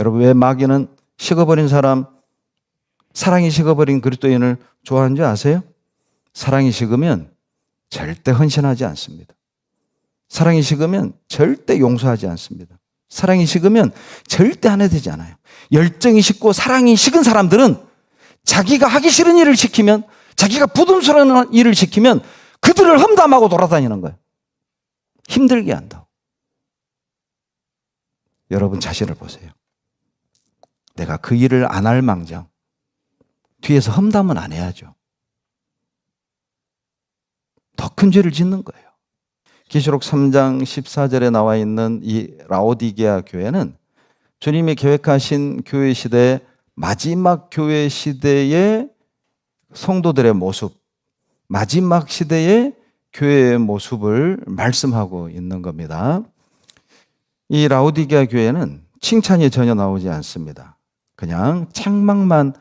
여러분, 왜 마귀는 식어버린 사람, 사랑이 식어버린 그리스도인을 좋아하는 줄 아세요? 사랑이 식으면 절대 헌신하지 않습니다. 사랑이 식으면 절대 용서하지 않습니다. 사랑이 식으면 절대 하나 되지 않아요. 열정이 식고 사랑이 식은 사람들은 자기가 하기 싫은 일을 시키면, 자기가 부담스러운 일을 시키면 그들을 험담하고 돌아다니는 거예요. 힘들게 한다고. 여러분 자신을 보세요. 내가 그 일을 안 할 망정 뒤에서 험담은 안 해야죠. 더 큰 죄를 짓는 거예요. 계시록 3장 14절에 나와 있는 이 라오디게아 교회는 주님이 계획하신 교회 시대, 마지막 교회 시대의 성도들의 모습, 마지막 시대의 교회의 모습을 말씀하고 있는 겁니다. 이 라오디게아 교회는 칭찬이 전혀 나오지 않습니다. 그냥 책망만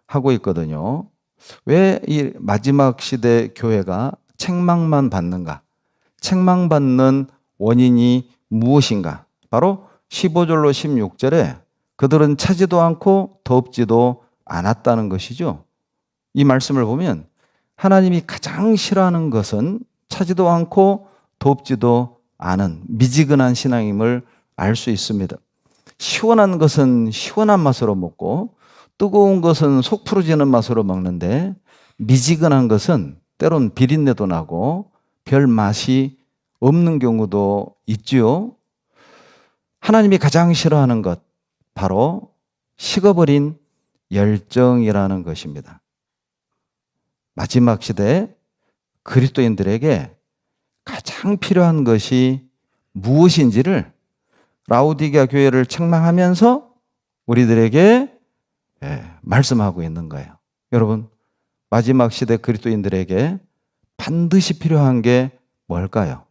하고 있거든요. 왜 이 마지막 시대 교회가 책망만 받는가? 책망받는 원인이 무엇인가? 바로 15절로 16절에 그들은 차지도 않고 덥지도 않았다는 것이죠. 이 말씀을 보면 하나님이 가장 싫어하는 것은 차지도 않고 덥지도 않은 미지근한 신앙임을 알 수 있습니다. 시원한 것은 시원한 맛으로 먹고 뜨거운 것은 속 푸르지는 맛으로 먹는데 미지근한 것은 때론 비린내도 나고 별 맛이 없는 경우도 있지요. 하나님이 가장 싫어하는 것, 바로 식어버린 열정이라는 것입니다. 마지막 시대 그리스도인들에게 가장 필요한 것이 무엇인지를 라오디게아 교회를 책망하면서 우리들에게 말씀하고 있는 거예요. 여러분, 마지막 시대 그리스도인들에게 반드시 필요한 게 뭘까요?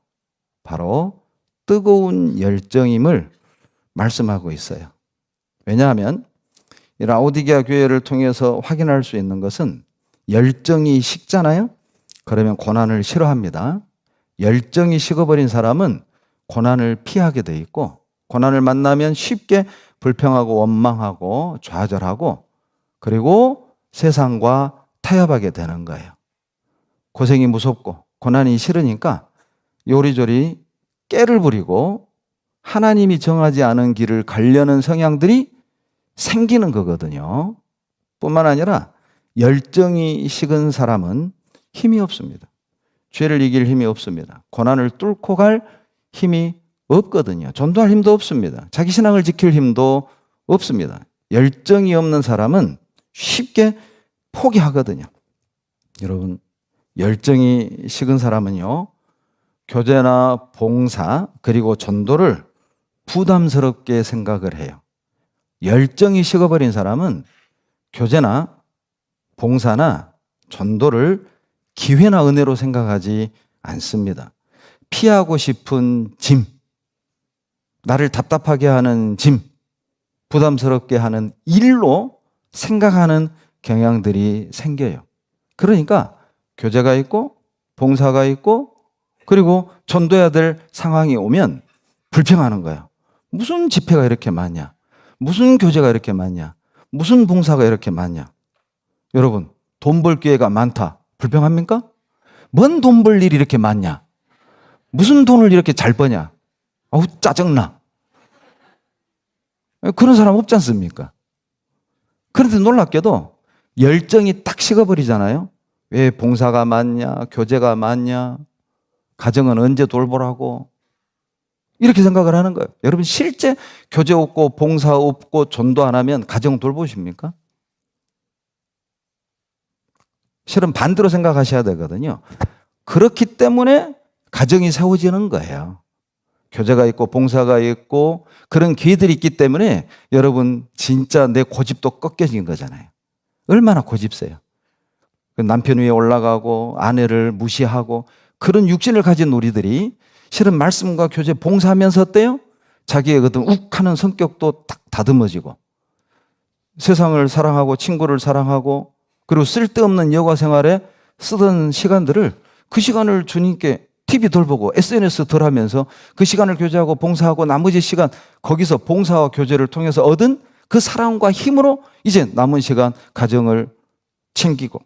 바로 뜨거운 열정임을 말씀하고 있어요. 왜냐하면 이 라오디게아 교회를 통해서 확인할 수 있는 것은 열정이 식잖아요. 그러면 고난을 싫어합니다. 열정이 식어버린 사람은 고난을 피하게 돼 있고, 고난을 만나면 쉽게 불평하고 원망하고 좌절하고, 그리고 세상과 타협하게 되는 거예요. 고생이 무섭고 고난이 싫으니까 요리조리 깨를 부리고 하나님이 정하지 않은 길을 가려는 성향들이 생기는 거거든요. 뿐만 아니라 열정이 식은 사람은 힘이 없습니다. 죄를 이길 힘이 없습니다. 고난을 뚫고 갈 힘이 없거든요. 전도할 힘도 없습니다. 자기 신앙을 지킬 힘도 없습니다. 열정이 없는 사람은 쉽게 포기하거든요. 여러분, 열정이 식은 사람은요, 교제나 봉사 그리고 전도를 부담스럽게 생각을 해요. 열정이 식어버린 사람은 교제나 봉사나 전도를 기회나 은혜로 생각하지 않습니다. 피하고 싶은 짐, 나를 답답하게 하는 짐, 부담스럽게 하는 일로 생각하는 경향들이 생겨요. 그러니까 교제가 있고 봉사가 있고 그리고 전도해야 될 상황이 오면 불평하는 거예요. 무슨 집회가 이렇게 많냐? 무슨 교제가 이렇게 많냐? 무슨 봉사가 이렇게 많냐? 여러분, 돈 벌 기회가 많다. 불평합니까? 뭔 돈 벌 일이 이렇게 많냐? 무슨 돈을 이렇게 잘 버냐? 아우, 짜증나. 그런 사람 없지 않습니까? 그런데 놀랍게도 열정이 딱 식어버리잖아요. 왜 봉사가 많냐? 교제가 많냐? 가정은 언제 돌보라고? 이렇게 생각을 하는 거예요. 여러분, 실제 교제 없고 봉사 없고 전도 안 하면 가정 돌보십니까? 실은 반대로 생각하셔야 되거든요. 그렇기 때문에 가정이 세워지는 거예요. 교제가 있고 봉사가 있고 그런 기회들이 있기 때문에 여러분 진짜 내 고집도 꺾여진 거잖아요. 얼마나 고집세요. 남편 위에 올라가고 아내를 무시하고 그런 육신을 가진 우리들이 실은 말씀과 교제 봉사하면서 어때요? 자기의 어떤 욱하는 성격도 딱 다듬어지고 세상을 사랑하고 친구를 사랑하고 그리고 쓸데없는 여가 생활에 쓰던 시간들을 그 시간을 주님께 TV 덜 보고 SNS 덜 하면서 그 시간을 교제하고 봉사하고 나머지 시간 거기서 봉사와 교제를 통해서 얻은 그 사랑과 힘으로 이제 남은 시간 가정을 챙기고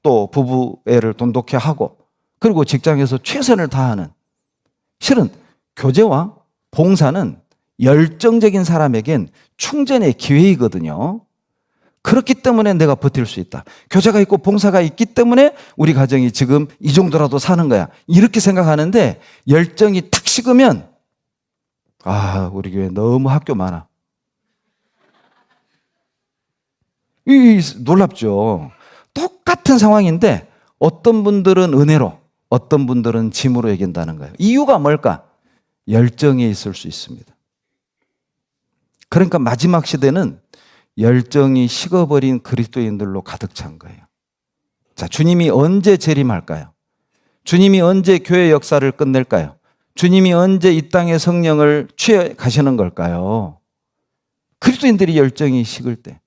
또 부부 애를 돈독히 하고 그리고 직장에서 최선을 다하는, 실은 교제와 봉사는 열정적인 사람에겐 충전의 기회이거든요. 그렇기 때문에 내가 버틸 수 있다. 교제가 있고 봉사가 있기 때문에 우리 가정이 지금 이 정도라도 사는 거야. 이렇게 생각하는데 열정이 탁 식으면 우리 교회 너무 학교 많아. 놀랍죠. 똑같은 상황인데 어떤 분들은 은혜로, 어떤 분들은 짐으로 여긴다는 거예요. 이유가 뭘까? 열정이 있을 수 있습니다. 그러니까 마지막 시대는 열정이 식어버린 그리스도인들로 가득 찬 거예요. 자, 주님이 언제 재림할까요? 주님이 언제 교회 역사를 끝낼까요? 주님이 언제 이 땅의 성령을 취해 가시는 걸까요? 그리스도인들이 열정이 식을 때,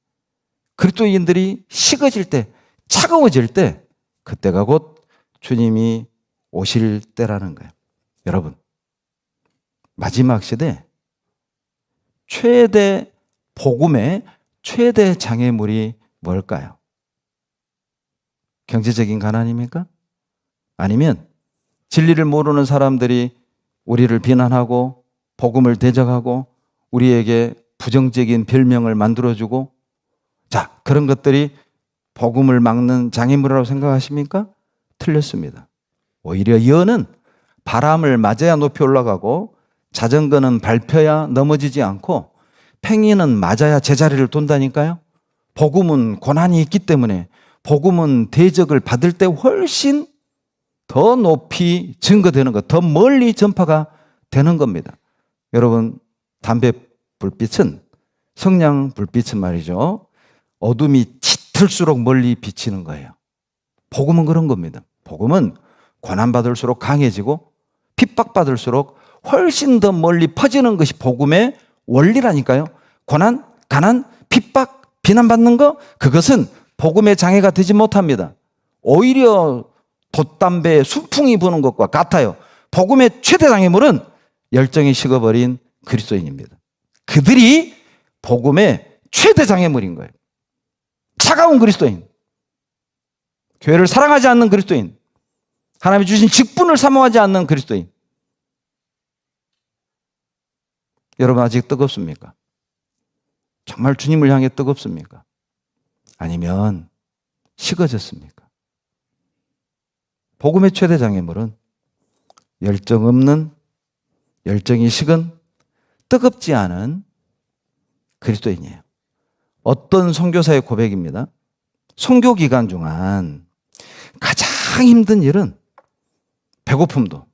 그리스도인들이 식어질 때, 차가워질 때, 그때가 곧 주님이 오실 때라는 거예요. 여러분, 마지막 시대 최대 복음의 최대 장애물이 뭘까요? 경제적인 가난입니까? 아니면 진리를 모르는 사람들이 우리를 비난하고 복음을 대적하고 우리에게 부정적인 별명을 만들어주고, 자, 그런 것들이 복음을 막는 장애물이라고 생각하십니까? 틀렸습니다. 오히려 여는 바람을 맞아야 높이 올라가고 자전거는 밟혀야 넘어지지 않고 팽이는 맞아야 제자리를 돈다니까요. 복음은 고난이 있기 때문에, 복음은 대적을 받을 때 훨씬 더 높이 증거되는 것, 더 멀리 전파가 되는 겁니다. 여러분, 담배 불빛은, 성냥 불빛은 말이죠, 어둠이 짙을수록 멀리 비치는 거예요. 복음은 그런 겁니다. 복음은 고난받을수록 강해지고 핍박받을수록 훨씬 더 멀리 퍼지는 것이 복음의 원리라니까요. 고난, 가난, 핍박, 비난받는 거, 그것은 복음의 장애가 되지 못합니다. 오히려 돛담배에 순풍이 부는 것과 같아요. 복음의 최대 장애물은 열정이 식어버린 그리스도인입니다. 그들이 복음의 최대 장애물인 거예요. 차가운 그리스도인, 교회를 사랑하지 않는 그리스도인, 하나님이 주신 직분을 사모하지 않는 그리스도인. 여러분, 아직 뜨겁습니까? 정말 주님을 향해 뜨겁습니까? 아니면 식어졌습니까? 복음의 최대 장애물은 열정 없는, 열정이 식은, 뜨겁지 않은 그리스도인이에요. 어떤 선교사의 고백입니다. 선교 기간 중간 가장 힘든 일은 배고픔도,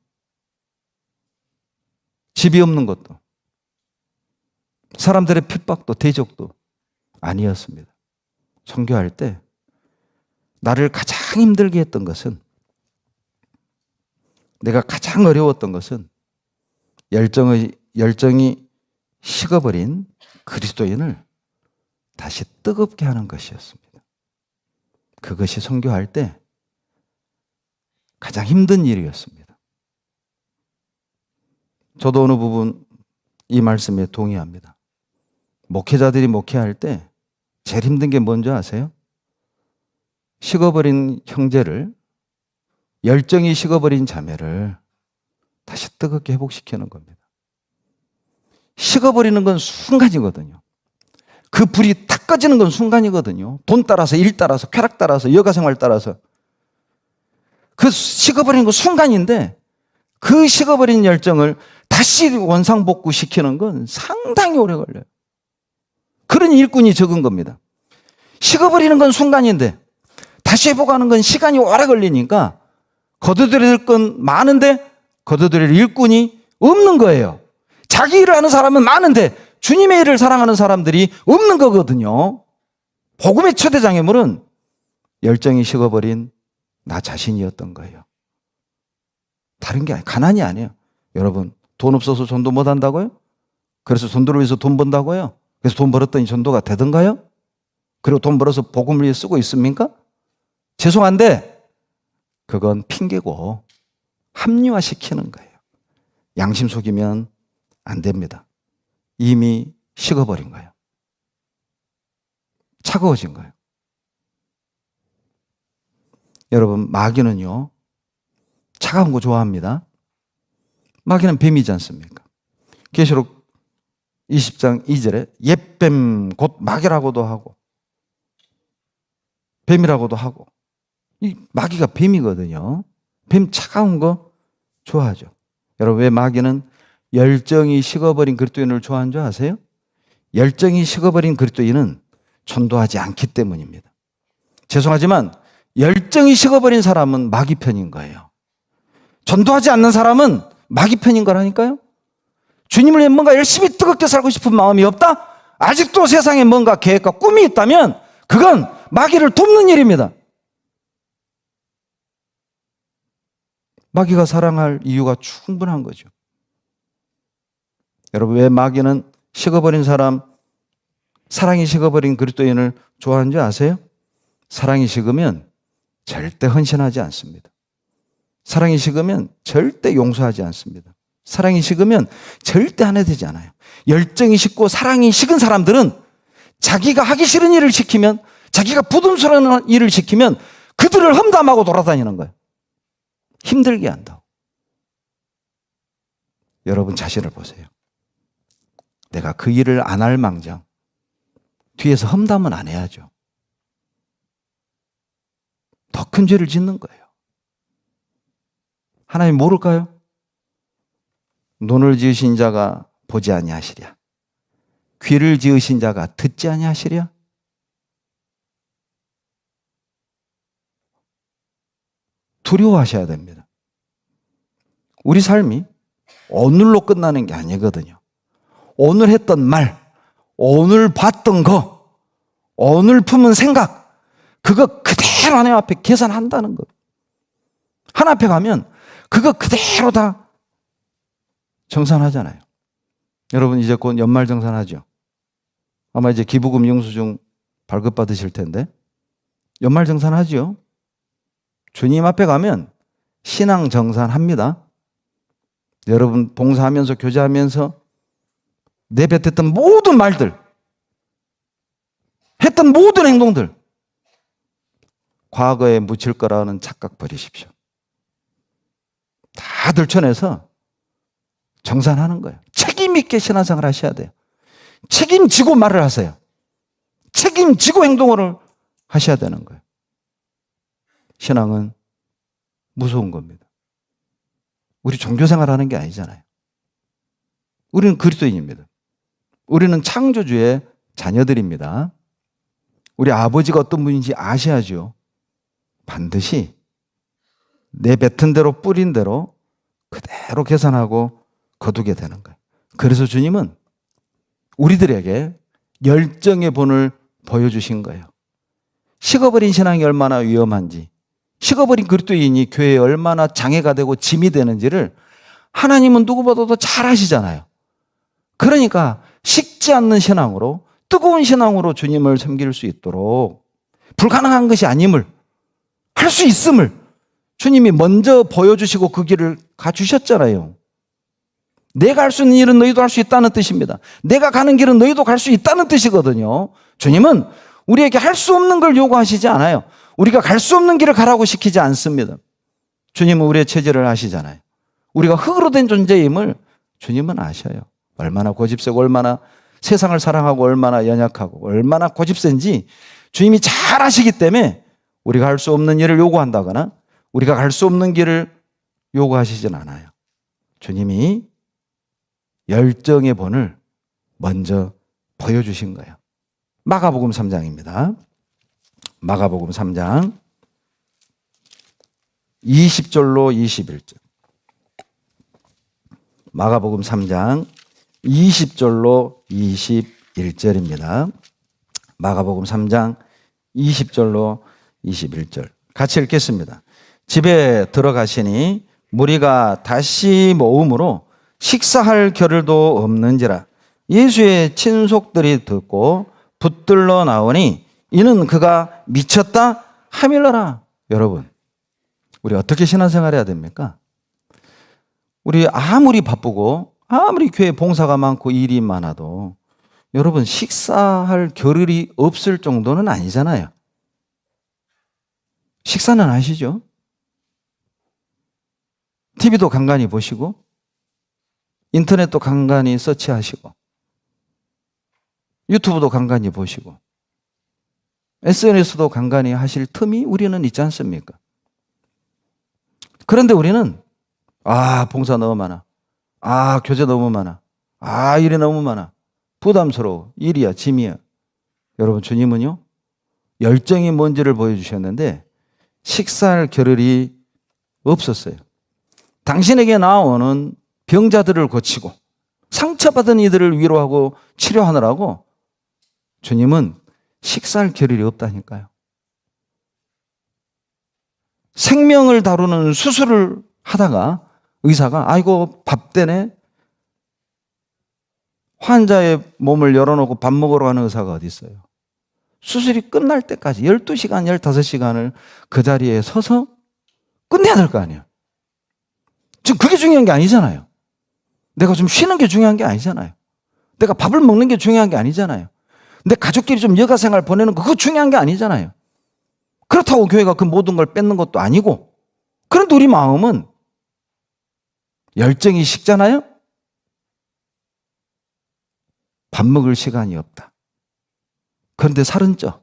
집이 없는 것도, 사람들의 핍박도, 대적도 아니었습니다. 선교할 때 나를 가장 힘들게 했던 것은, 내가 가장 어려웠던 것은 열정이 식어버린 그리스도인을 다시 뜨겁게 하는 것이었습니다. 그것이 선교할 때 가장 힘든 일이었습니다. 저도 어느 부분 이 말씀에 동의합니다. 목회자들이 목회할 때 제일 힘든 게 뭔지 아세요? 식어버린 형제를, 열정이 식어버린 자매를 다시 뜨겁게 회복시키는 겁니다. 식어버리는 건 순간이거든요. 그 불이 탁 꺼지는 건 순간이거든요. 돈 따라서, 일 따라서, 쾌락 따라서, 여가생활 따라서. 그 식어버리는 건 순간인데 그 식어버린 열정을 다시 원상복구시키는 건 상당히 오래 걸려요. 그런 일꾼이 적은 겁니다. 식어버리는 건 순간인데 다시 회복하는 건 시간이 오래 걸리니까 거둬들일 건 많은데 거둬들일 일꾼이 없는 거예요. 자기 일을 하는 사람은 많은데 주님의 일을 사랑하는 사람들이 없는 거거든요. 복음의 최대 장애물은 열정이 식어버린 나 자신이었던 거예요. 다른 게 아니에요. 가난이 아니에요. 여러분, 돈 없어서 전도 못 한다고요? 그래서 전도를 위해서 돈 번다고요? 그래서 돈 벌었더니 전도가 되던가요? 그리고 돈 벌어서 복음을 위해 쓰고 있습니까? 죄송한데 그건 핑계고 합리화시키는 거예요. 양심 속이면 안 됩니다. 이미 식어버린 거예요. 차가워진 거예요. 여러분, 마귀는요, 차가운 거 좋아합니다. 마귀는 뱀이지 않습니까? 계시록 20장 2절에 옛뱀 곧 마귀라고도 하고 뱀이라고도 하고, 이 마귀가 뱀이거든요. 뱀 차가운 거 좋아하죠. 여러분, 왜 마귀는 열정이 식어버린 그리스도인을 좋아하는 줄 아세요? 열정이 식어버린 그리스도인은 전도하지 않기 때문입니다. 죄송하지만 열정이 식어버린 사람은 마귀 편인 거예요. 전도하지 않는 사람은 마귀 편인 거라니까요. 주님을 위해 뭔가 열심히 뜨겁게 살고 싶은 마음이 없다? 아직도 세상에 뭔가 계획과 꿈이 있다면 그건 마귀를 돕는 일입니다. 마귀가 사랑할 이유가 충분한 거죠. 여러분, 왜 마귀는 식어버린 사람, 사랑이 식어버린 그리스도인을 좋아하는 줄 아세요? 사랑이 식으면 절대 헌신하지 않습니다. 사랑이 식으면 절대 용서하지 않습니다. 사랑이 식으면 절대 하나 되지 않아요. 열정이 식고 사랑이 식은 사람들은 자기가 하기 싫은 일을 시키면, 자기가 부담스러운 일을 시키면 그들을 험담하고 돌아다니는 거예요. 힘들게 한다고. 여러분 자신을 보세요. 내가 그 일을 안 할 망정 뒤에서 험담은 안 해야죠. 더 큰 죄를 짓는 거예요. 하나님 모를까요? 눈을 지으신 자가 보지 아니하시랴, 귀를 지으신 자가 듣지 아니하시랴. 두려워하셔야 됩니다. 우리 삶이 오늘로 끝나는 게 아니거든요. 오늘 했던 말, 오늘 봤던 거, 오늘 품은 생각, 그거 그대로 하나님 앞에 계산한다는 거. 하나님 앞에 가면 그거 그대로 다 정산하잖아요. 여러분 이제 곧 연말 정산하죠. 아마 이제 기부금 영수증 발급받으실 텐데 연말 정산하죠. 주님 앞에 가면 신앙 정산합니다. 여러분 봉사하면서 교제하면서 내뱉었던 모든 말들, 했던 모든 행동들, 과거에 묻힐 거라는 착각 버리십시오. 다 들춰내서 정산하는 거예요. 책임 있게 신앙생활 하셔야 돼요. 책임지고 말을 하세요. 책임지고 행동을 하셔야 되는 거예요. 신앙은 무서운 겁니다. 우리 종교생활 하는 게 아니잖아요. 우리는 그리스도인입니다. 우리는 창조주의 자녀들입니다. 우리 아버지가 어떤 분인지 아셔야죠. 반드시 내뱉은 대로 뿌린 대로 그대로 계산하고 거두게 되는 거예요. 그래서 주님은 우리들에게 열정의 본을 보여주신 거예요. 식어버린 신앙이 얼마나 위험한지, 식어버린 그리스도인이 교회에 얼마나 장애가 되고 짐이 되는지를 하나님은 누구보다도 잘 아시잖아요. 그러니까 식지 않는 신앙으로, 뜨거운 신앙으로 주님을 섬길 수 있도록 불가능한 것이 아님을, 할 수 있음을 주님이 먼저 보여주시고 그 길을 가주셨잖아요. 내가 할 수 있는 일은 너희도 할 수 있다는 뜻입니다. 내가 가는 길은 너희도 갈 수 있다는 뜻이거든요. 주님은 우리에게 할 수 없는 걸 요구하시지 않아요. 우리가 갈 수 없는 길을 가라고 시키지 않습니다. 주님은 우리의 체질을 아시잖아요. 우리가 흙으로 된 존재임을 주님은 아셔요. 얼마나 고집세고 얼마나 세상을 사랑하고 얼마나 연약하고 얼마나 고집센지 주님이 잘 아시기 때문에 우리가 할 수 없는 일을 요구한다거나 우리가 갈 수 없는 길을 요구하시진 않아요. 주님이 열정의 본을 먼저 보여주신 거예요. 마가복음 3장입니다. 마가복음 3장 20절로 21절. 마가복음 3장 20절로 21절입니다. 마가복음 3장 20절로 21절. 같이 읽겠습니다. 집에 들어가시니 무리가 다시 모음으로 식사할 겨를도 없는지라 예수의 친속들이 듣고 붙들러 나오니 이는 그가 미쳤다 하밀러라. 여러분, 우리 어떻게 신앙생활 해야 됩니까? 우리 아무리 바쁘고 아무리 교회 봉사가 많고 일이 많아도 여러분, 식사할 겨를이 없을 정도는 아니잖아요. 식사는 하시죠? TV도 간간히 보시고, 인터넷도 간간히 서치하시고, 유튜브도 간간히 보시고, SNS도 간간히 하실 틈이 우리는 있지 않습니까? 그런데 우리는 봉사 너무 많아. 교제 너무 많아. 일이 너무 많아. 부담스러워. 일이야, 짐이야. 여러분, 주님은요, 열정이 뭔지를 보여주셨는데 식사할 겨를이 없었어요. 당신에게 나오는 병자들을 고치고 상처받은 이들을 위로하고 치료하느라고 주님은 식사할 겨를이 없다니까요. 생명을 다루는 수술을 하다가 의사가 아이고 밥대네, 환자의 몸을 열어놓고 밥 먹으러 가는 의사가 어디 있어요? 수술이 끝날 때까지 12시간, 15시간을 그 자리에 서서 끝내야 될 거 아니에요. 지금 그게 중요한 게 아니잖아요. 내가 좀 쉬는 게 중요한 게 아니잖아요. 내가 밥을 먹는 게 중요한 게 아니잖아요. 내 가족끼리 좀 여가 생활 보내는 거, 그거 중요한 게 아니잖아요. 그렇다고 교회가 그 모든 걸 뺏는 것도 아니고, 그런데 우리 마음은 열정이 식잖아요? 밥 먹을 시간이 없다. 그런데 살은 쪄.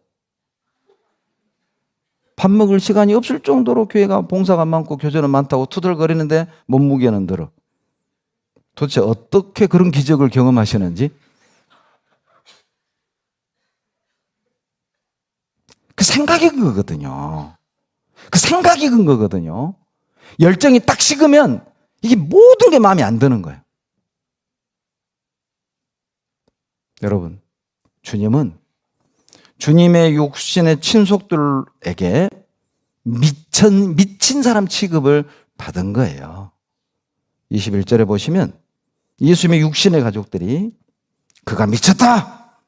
밥 먹을 시간이 없을 정도로 교회가 봉사가 많고 교제는 많다고 투덜거리는데 몸무게는 들어. 도대체 어떻게 그런 기적을 경험하시는지? 그 생각이 큰 거거든요. 그 생각이 큰 거거든요. 열정이 딱 식으면 이게 모든 게 마음에 안 드는 거예요. 여러분, 주님은 주님의 육신의 친속들에게 미친 사람 취급을 받은 거예요. 21절에 보시면 예수님의 육신의 가족들이 그가 미쳤다!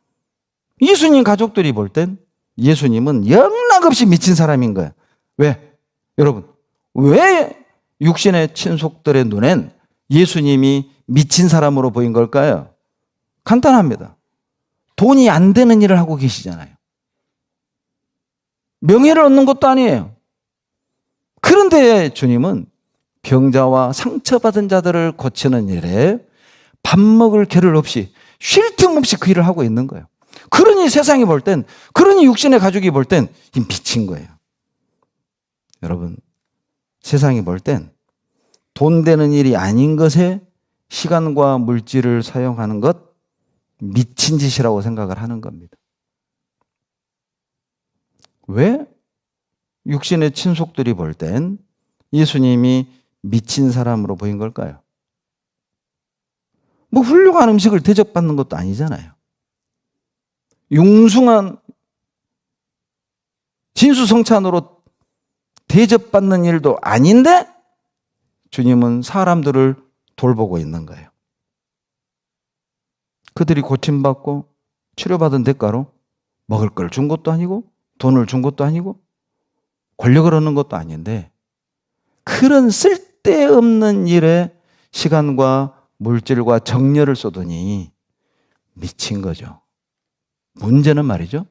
예수님 가족들이 볼 땐 예수님은 영락없이 미친 사람인 거예요. 왜? 여러분, 왜 육신의 친속들의 눈엔 예수님이 미친 사람으로 보인 걸까요? 간단합니다. 돈이 안 되는 일을 하고 계시잖아요. 명예를 얻는 것도 아니에요. 그런데 주님은 병자와 상처받은 자들을 고치는 일에 밥 먹을 겨를 없이 쉴 틈 없이 그 일을 하고 있는 거예요. 그러니 세상이 볼 땐, 그러니 육신의 가족이 볼 땐 미친 거예요. 여러분, 세상이 볼 땐 돈 되는 일이 아닌 것에 시간과 물질을 사용하는 것 미친 짓이라고 생각을 하는 겁니다. 왜 육신의 친속들이 볼 땐 예수님이 미친 사람으로 보인 걸까요? 뭐 훌륭한 음식을 대접받는 것도 아니잖아요. 융숭한 진수성찬으로 대접받는 일도 아닌데 주님은 사람들을 돌보고 있는 거예요. 그들이 고침받고 치료받은 대가로 먹을 걸 준 것도 아니고 돈을 준 것도 아니고 권력을 얻는 것도 아닌데 그런 쓸데없는 일에 시간과 물질과 정열을 쏟으니 미친 거죠. 문제는 말이죠,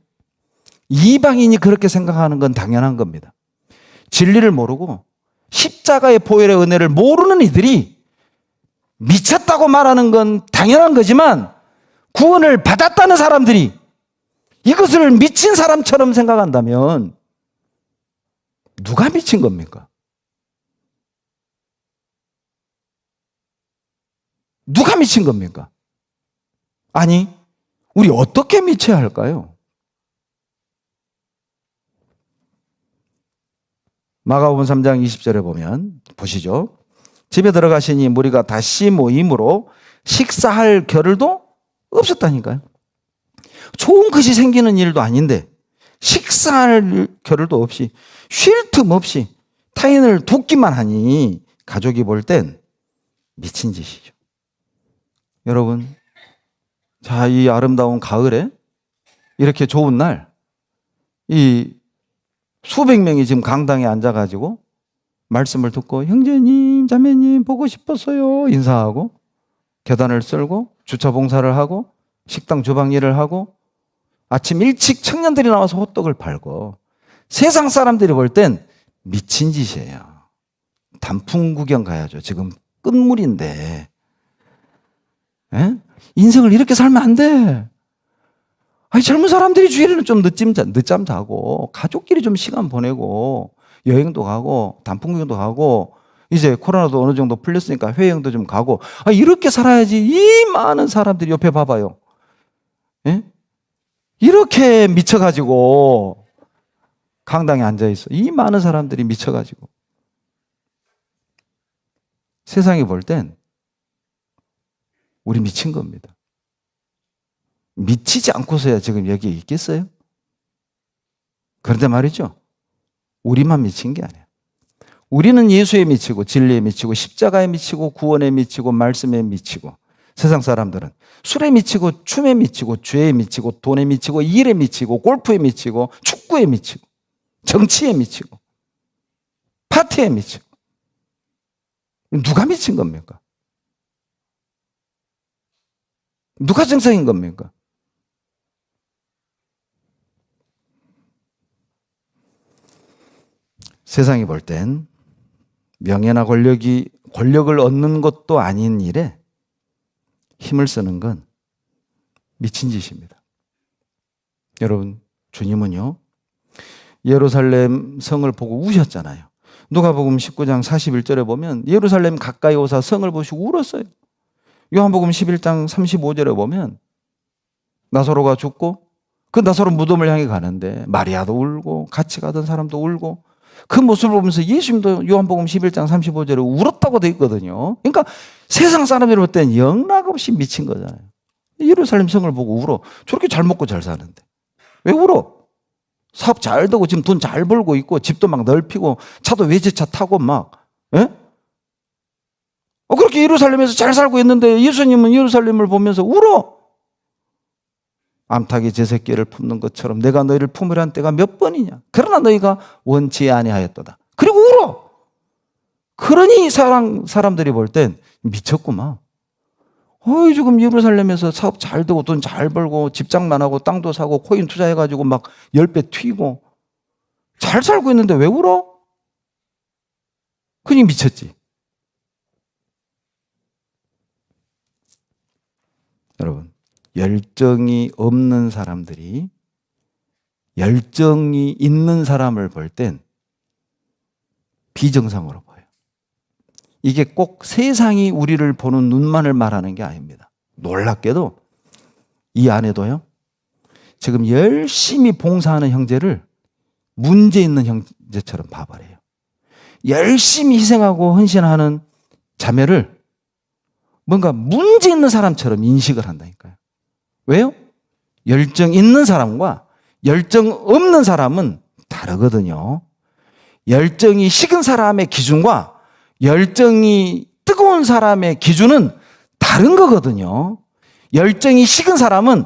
이방인이 그렇게 생각하는 건 당연한 겁니다. 진리를 모르고 십자가의 보혈의 은혜를 모르는 이들이 미쳤다고 말하는 건 당연한 거지만 구원을 받았다는 사람들이 이것을 미친 사람처럼 생각한다면 누가 미친 겁니까? 누가 미친 겁니까? 아니, 우리 어떻게 미쳐야 할까요? 마가복음 3장 20절에 보면 보시죠. 집에 들어가시니 무리가 다시 모임으로 식사할 겨를도 없었다니까요. 좋은 것이 생기는 일도 아닌데 식사할 겨를도 없이 쉴 틈 없이 타인을 돕기만 하니 가족이 볼 땐 미친 짓이죠. 여러분, 자, 이 아름다운 가을에 이렇게 좋은 날, 이 수백 명이 지금 강당에 앉아가지고 말씀을 듣고 형제님, 자매님 보고 싶었어요 인사하고 계단을 쓸고 주차 봉사를 하고 식당 주방 일을 하고 아침 일찍 청년들이 나와서 호떡을 팔고 세상 사람들이 볼 땐 미친 짓이에요. 단풍 구경 가야죠. 지금 끝물인데. 에? 인생을 이렇게 살면 안 돼. 아니, 젊은 사람들이 주일에는 좀 늦잠 자고 가족끼리 좀 시간 보내고 여행도 가고 단풍 구경도 가고 이제 코로나도 어느 정도 풀렸으니까 해외여행도 좀 가고 이렇게 살아야지. 이 많은 사람들이 옆에 봐봐요. 에? 이렇게 미쳐가지고 강당에 앉아있어. 이 많은 사람들이 미쳐가지고. 세상이 볼 땐 우리 미친 겁니다. 미치지 않고서야 지금 여기에 있겠어요? 그런데 말이죠. 우리만 미친 게 아니에요. 우리는 예수에 미치고 진리에 미치고 십자가에 미치고 구원에 미치고 말씀에 미치고 세상 사람들은 술에 미치고 춤에 미치고 죄에 미치고 돈에 미치고 일에 미치고 골프에 미치고 축구에 미치고 정치에 미치고 파티에 미치고 누가 미친 겁니까? 누가 정상인 겁니까? 세상이 볼 땐 명예나 권력을 얻는 것도 아닌 일에 힘을 쓰는 건 미친 짓입니다. 여러분, 주님은요, 예루살렘 성을 보고 우셨잖아요. 누가복음 19장 41절에 보면 예루살렘 가까이 오사 성을 보시고 울었어요. 요한복음 11장 35절에 보면 나사로가 죽고 그 나사로 무덤을 향해 가는데 마리아도 울고 같이 가던 사람도 울고 그 모습을 보면서 예수님도 요한복음 11장 35절에 울었다고 되어 있거든요. 그러니까 세상 사람들이 볼 땐 영락없이 미친 거잖아요. 예루살렘 성을 보고 울어. 저렇게 잘 먹고 잘 사는데 왜 울어? 사업 잘 되고 지금 돈 잘 벌고 있고 집도 막 넓히고 차도 외제차 타고 막 예? 그렇게 예루살렘에서 잘 살고 있는데 예수님은 예루살렘을 보면서 울어. 암탉이 제 새끼를 품는 것처럼 내가 너희를 품으란 때가 몇 번이냐. 그러나 너희가 원치 아니하였도다. 그리고 울어. 그러니 사람들이 볼 땐 미쳤구만. 지금 예루살렘에서 사업 잘 되고 돈 잘 벌고 집장만 하고 땅도 사고 코인 투자해가지고 막 10배 튀고 잘 살고 있는데 왜 울어? 그니 미쳤지. 여러분, 열정이 없는 사람들이 열정이 있는 사람을 볼 땐 비정상으로 보여요. 이게 꼭 세상이 우리를 보는 눈만을 말하는 게 아닙니다. 놀랍게도 이 안에도요, 지금 열심히 봉사하는 형제를 문제 있는 형제처럼 봐버려요. 열심히 희생하고 헌신하는 자매를 뭔가 문제 있는 사람처럼 인식을 한다니까요. 왜요? 열정 있는 사람과 열정 없는 사람은 다르거든요. 열정이 식은 사람의 기준과 열정이 뜨거운 사람의 기준은 다른 거거든요. 열정이 식은 사람은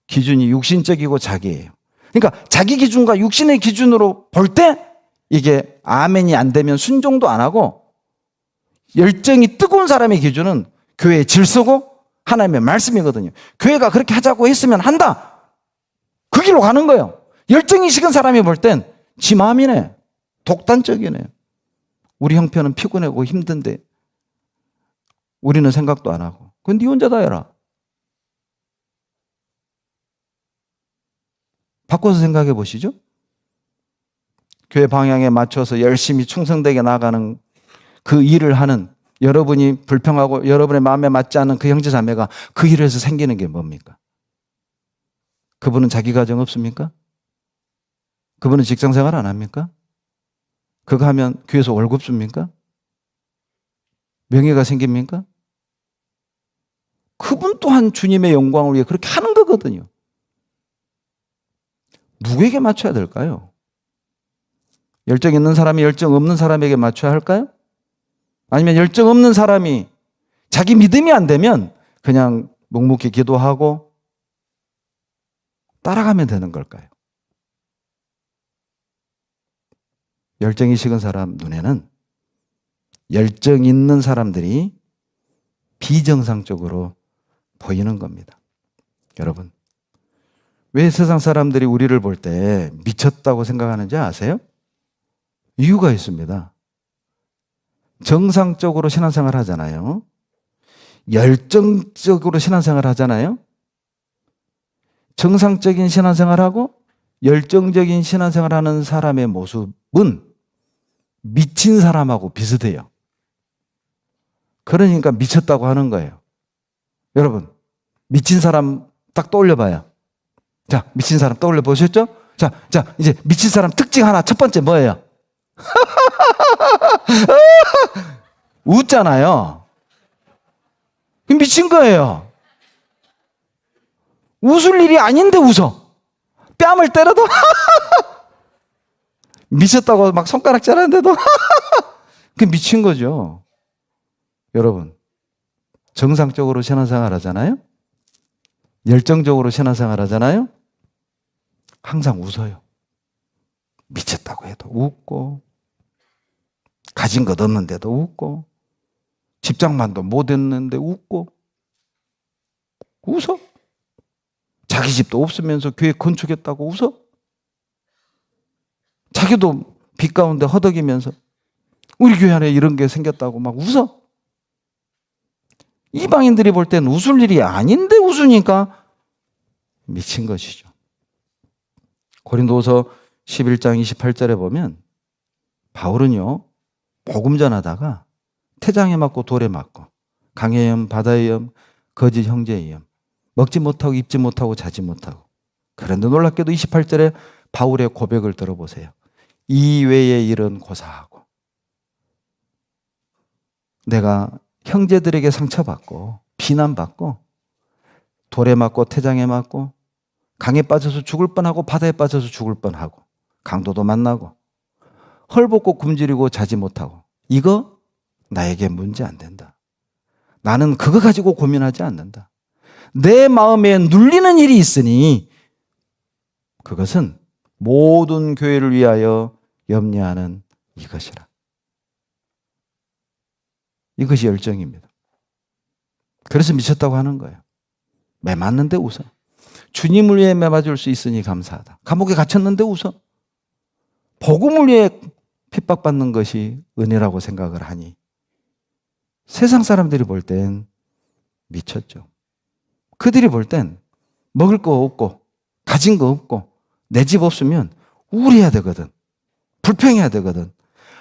기준이 육신적이고 자기예요. 그러니까 자기 기준과 육신의 기준으로 볼 때 이게 아멘이 안 되면 순종도 안 하고, 열정이 뜨거운 사람의 기준은 교회의 질서고 하나님의 말씀이거든요. 교회가 그렇게 하자고 했으면 한다. 그 길로 가는 거예요. 열정이 식은 사람이 볼 땐 지 마음이네. 독단적이네. 우리 형편은 피곤하고 힘든데 우리는 생각도 안 하고. 그건 네 혼자 다 해라. 바꿔서 생각해 보시죠. 교회 방향에 맞춰서 열심히 충성되게 나가는 그 일을 하는, 여러분이 불평하고 여러분의 마음에 맞지 않는 그 형제 자매가 그 일을 해서 생기는 게 뭡니까? 그분은 자기 가정 없습니까? 그분은 직장 생활 안 합니까? 그거 하면 교회에서 월급 줍니까? 명예가 생깁니까? 그분 또한 주님의 영광을 위해 그렇게 하는 거거든요. 누구에게 맞춰야 될까요? 열정 있는 사람이 열정 없는 사람에게 맞춰야 할까요? 아니면 열정 없는 사람이 자기 믿음이 안 되면 그냥 묵묵히 기도하고 따라가면 되는 걸까요? 열정이 식은 사람 눈에는 열정 있는 사람들이 비정상적으로 보이는 겁니다. 여러분, 왜 세상 사람들이 우리를 볼 때 미쳤다고 생각하는지 아세요? 이유가 있습니다. 정상적으로 신앙생활 하잖아요. 열정적으로 신앙생활 하잖아요. 정상적인 신앙생활하고 열정적인 신앙생활 하는 사람의 모습은 미친 사람하고 비슷해요. 그러니까 미쳤다고 하는 거예요. 여러분, 미친 사람 딱 떠올려 봐요. 자, 미친 사람 떠올려 보셨죠? 자, 이제 미친 사람 특징 하나, 첫 번째 뭐예요? 웃잖아요. 미친 거예요. 웃을 일이 아닌데 웃어. 뺨을 때려도 미쳤다고 막 손가락질 하는데도 그게 미친 거죠. 여러분, 정상적으로 신앙생활 하잖아요. 열정적으로 신앙생활 하잖아요. 항상 웃어요. 미쳤다고 해도 웃고, 가진 것 없는데도 웃고, 집장만도 못 했는데 웃고, 웃어. 자기 집도 없으면서 교회 건축했다고 웃어. 자기도 빚 가운데 허덕이면서 우리 교회 안에 이런 게 생겼다고 막 웃어. 이방인들이 볼 때는 웃을 일이 아닌데 웃으니까 미친 것이죠. 고린도서 11장 28절에 보면 바울은요, 복음 전하다가 태장에 맞고 돌에 맞고 강의 염, 바다의 염, 거짓 형제의 염, 먹지 못하고 입지 못하고 자지 못하고. 그런데 놀랍게도 28절에 바울의 고백을 들어보세요. 이외의 일은 고사하고 내가 형제들에게 상처받고 비난받고 돌에 맞고 태장에 맞고 강에 빠져서 죽을 뻔하고 바다에 빠져서 죽을 뻔하고 강도도 만나고 헐벗고 굶주리고 자지 못하고, 이거 나에게 문제 안 된다. 나는 그거 가지고 고민하지 않는다. 내 마음에 눌리는 일이 있으니 그것은 모든 교회를 위하여 염려하는 이것이라. 이것이 열정입니다. 그래서 미쳤다고 하는 거예요. 매 맞는데 웃어. 주님을 위해 매 맞을 수 있으니 감사하다. 감옥에 갇혔는데 웃어. 복음을 위해 핍박받는 것이 은혜라고 생각을 하니 세상 사람들이 볼 땐 미쳤죠. 그들이 볼 땐 먹을 거 없고 가진 거 없고 내 집 없으면 우울해야 되거든. 불평해야 되거든.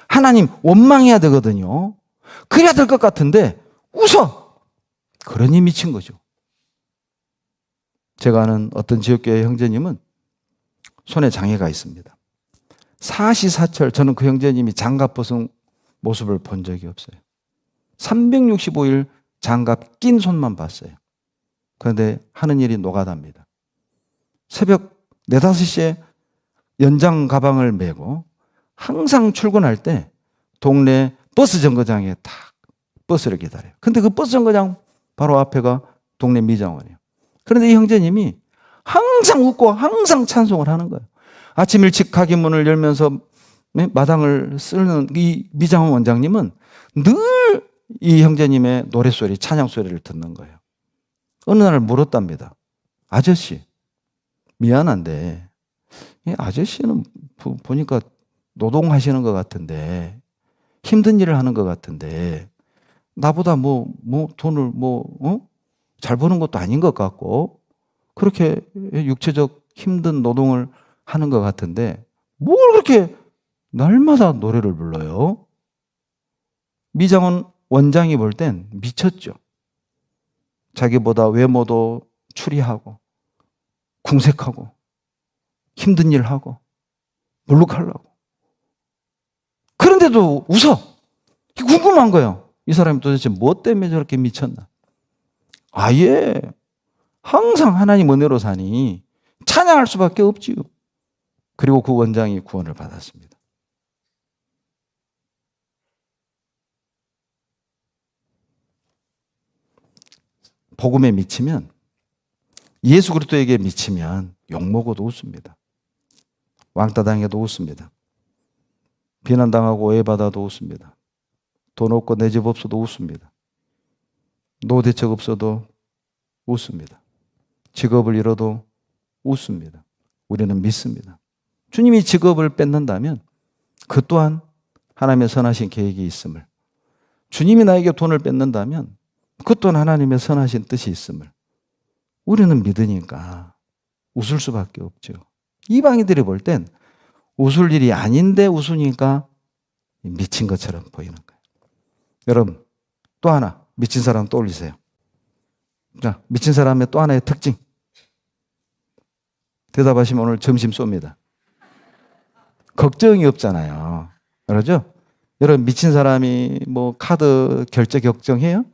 하나님 원망해야 되거든요. 그래야 될 것 같은데 웃어. 그러니 미친 거죠. 제가 아는 어떤 지역교회 형제님은 손에 장애가 있습니다. 사시사철 저는 그 형제님이 장갑 벗은 모습을 본 적이 없어요. 365일 장갑 낀 손만 봤어요. 그런데 하는 일이 노가다입니다. 새벽 4, 5시에 연장 가방을 메고 항상 출근할 때 동네 버스 정거장에 딱 버스를 기다려요. 근데 그 버스 정거장 바로 앞에가 동네 미장원이에요. 그런데 이 형제님이 항상 웃고 항상 찬송을 하는 거예요. 아침 일찍 가게 문을 열면서 마당을 쓰는 이 미장원 원장님은 늘 이 형제님의 노랫소리, 찬양소리를 듣는 거예요. 어느 날 물었답니다. 아저씨, 미안한데 이 아저씨는 보니까 노동하시는 것 같은데 힘든 일을 하는 것 같은데 나보다 돈을 잘 버는 것도 아닌 것 같고 그렇게 육체적 힘든 노동을 하는 것 같은데 뭘 그렇게 날마다 노래를 불러요? 미장원 원장이 볼 땐 미쳤죠. 자기보다 외모도 추리하고 궁색하고 힘든 일 하고 물룩하려고. 그런데도 웃어. 궁금한 거예요. 이 사람이 도대체 뭐 때문에 저렇게 미쳤나? 아예 항상 하나님 은혜로 사니 찬양할 수밖에 없지요. 그리고 그 원장이 구원을 받았습니다. 복음에 미치면, 예수 그리스도에게 미치면 욕먹어도 웃습니다. 왕따 당해도 웃습니다. 비난당하고 오해받아도 웃습니다. 돈 없고 내 집 없어도 웃습니다. 노대책 없어도 웃습니다. 직업을 잃어도 웃습니다. 우리는 믿습니다. 주님이 직업을 뺏는다면 그 또한 하나님의 선하신 계획이 있음을, 주님이 나에게 돈을 뺏는다면 그 또한 하나님의 선하신 뜻이 있음을 우리는 믿으니까 웃을 수밖에 없죠. 이방인들이 볼 땐 웃을 일이 아닌데 웃으니까 미친 것처럼 보이는 거예요. 여러분, 또 하나 미친 사람 떠올리세요. 자, 미친 사람의 또 하나의 특징. 대답하시면 오늘 점심 쏩니다. 걱정이 없잖아요. 그러죠? 여러분, 미친 사람이 뭐 카드 결제 걱정해요?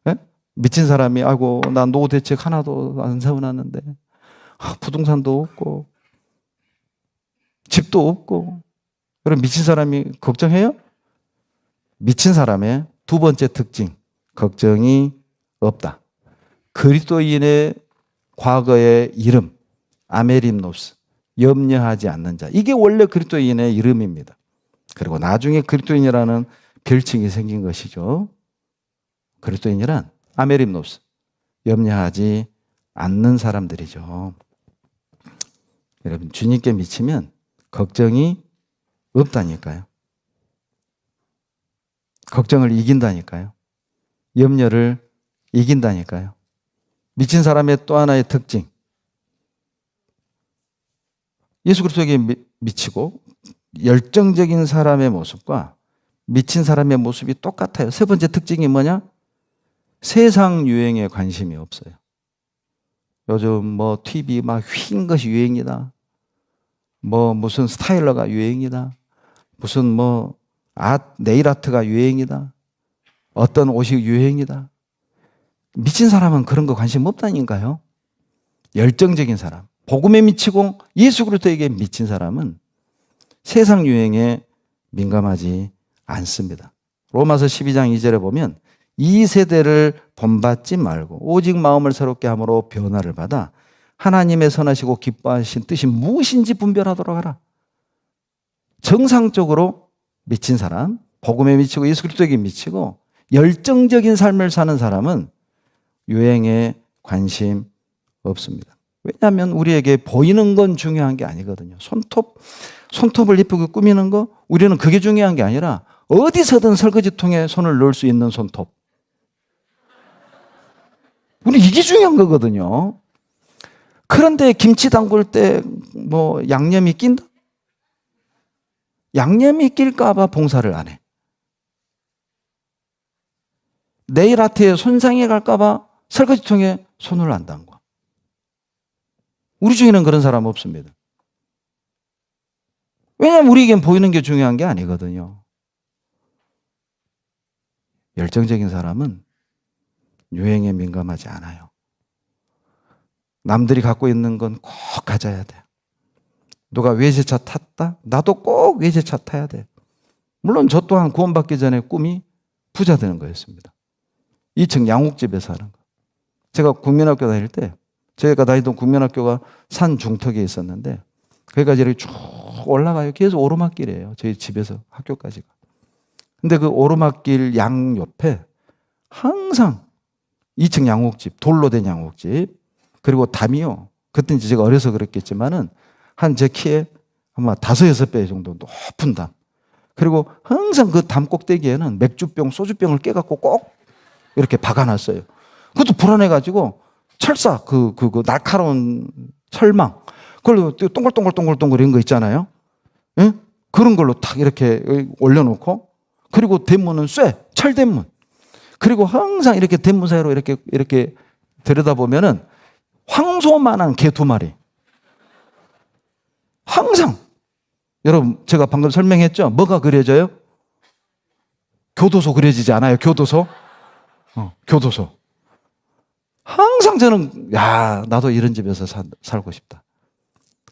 네? 미친 사람이 아이고 나 노후 대책 하나도 안 세워놨는데 부동산도 없고 집도 없고. 여러분, 미친 사람이 걱정해요? 미친 사람의 두 번째 특징, 걱정이 없다. 그리스도인의 과거의 이름 아메림노스, 염려하지 않는 자. 이게 원래 그리스도인의 이름입니다. 그리고 나중에 그리스도인이라는 별칭이 생긴 것이죠. 그리스도인이란 아메림노스, 염려하지 않는 사람들이죠. 여러분, 주님께 미치면 걱정이 없다니까요. 걱정을 이긴다니까요. 염려를 이긴다니까요. 미친 사람의 또 하나의 특징, 예수 그리스도에게 미치고 열정적인 사람의 모습과 미친 사람의 모습이 똑같아요. 세 번째 특징이 뭐냐? 세상 유행에 관심이 없어요. 요즘 뭐 TV 막 휜 것이 유행이다. 뭐 무슨 스타일러가 유행이다. 무슨 뭐 네일 아트가 유행이다. 어떤 옷이 유행이다. 미친 사람은 그런 거 관심 없다니까요. 열정적인 사람, 복음에 미치고 예수 그리스도에게 미친 사람은 세상 유행에 민감하지 않습니다. 로마서 12장 2절에 보면 이 세대를 본받지 말고 오직 마음을 새롭게 함으로 변화를 받아 하나님의 선하시고 기뻐하신 뜻이 무엇인지 분별하도록 하라. 정상적으로 미친 사람, 복음에 미치고 예수 그리스도에게 미치고 열정적인 삶을 사는 사람은 유행에 관심 없습니다. 왜냐하면 우리에게 보이는 건 중요한 게 아니거든요. 손톱을 예쁘게 꾸미는 거, 우리는 그게 중요한 게 아니라 어디서든 설거지통에 손을 넣을 수 있는 손톱. 우리 이게 중요한 거거든요. 그런데 김치 담글 때 뭐 양념이 낀다? 양념이 낄까봐 봉사를 안 해. 네일 아트에 손상해 갈까봐 설거지통에 손을 안 담궈. 우리 중에는 그런 사람 없습니다. 왜냐하면 우리에겐 보이는 게 중요한 게 아니거든요. 열정적인 사람은 유행에 민감하지 않아요. 남들이 갖고 있는 건 꼭 가져야 돼. 누가 외제차 탔다? 나도 꼭 외제차 타야 돼. 물론 저 또한 구원받기 전에 꿈이 부자 되는 거였습니다. 2층 양옥집에 사는 거. 제가 국민학교 다닐 때, 저희가 다니던 국민학교가 산 중턱에 있었는데, 거기까지 이렇게 쭉 올라가요. 계속 오르막길이에요. 저희 집에서 학교까지가. 근데 그 오르막길 양 옆에 항상 2층 양옥집, 돌로 된 양옥집, 그리고 담이요. 그때 이제 제가 어려서 그랬겠지만은 한 제 키에 아마 5, 6배 정도 높은 담. 그리고 항상 그 담 꼭대기에는 맥주병, 소주병을 깨갖고 꼭 이렇게 박아놨어요. 그것도 불안해가지고 철사, 그 날카로운 철망, 그걸로 동글동글동글동글한 거 있잖아요. 예? 그런 걸로 탁 이렇게 올려놓고, 그리고 대문은 철대문. 그리고 항상 이렇게 대문 사이로 이렇게 들여다보면은 황소만한 개 2마리. 항상. 여러분, 제가 방금 설명했죠? 뭐가 그려져요? 교도소 그려지지 않아요? 교도소? 교도소. 항상 저는, 나도 이런 집에서 살고 싶다.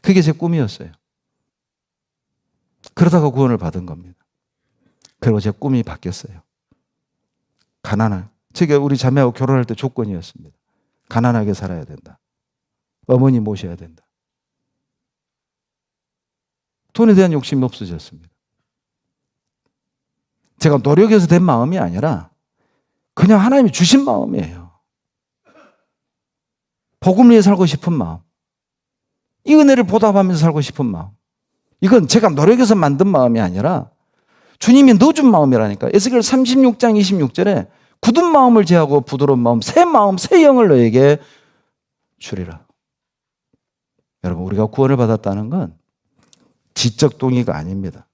그게 제 꿈이었어요. 그러다가 구원을 받은 겁니다. 그리고 제 꿈이 바뀌었어요. 가난한. 제가 우리 자매하고 결혼할 때 조건이었습니다. 가난하게 살아야 된다. 어머니 모셔야 된다. 돈에 대한 욕심이 없어졌습니다. 제가 노력해서 된 마음이 아니라 그냥 하나님이 주신 마음이에요. 복음을 위해 살고 싶은 마음, 이 은혜를 보답하면서 살고 싶은 마음, 이건 제가 노력해서 만든 마음이 아니라 주님이 넣어준 마음이라니까. 에스겔 36장 26절에 굳은 마음을 제하고 부드러운 마음, 새 영을 너에게 주리라. 여러분, 우리가 구원을 받았다는 건 지적 동의가 아닙니다.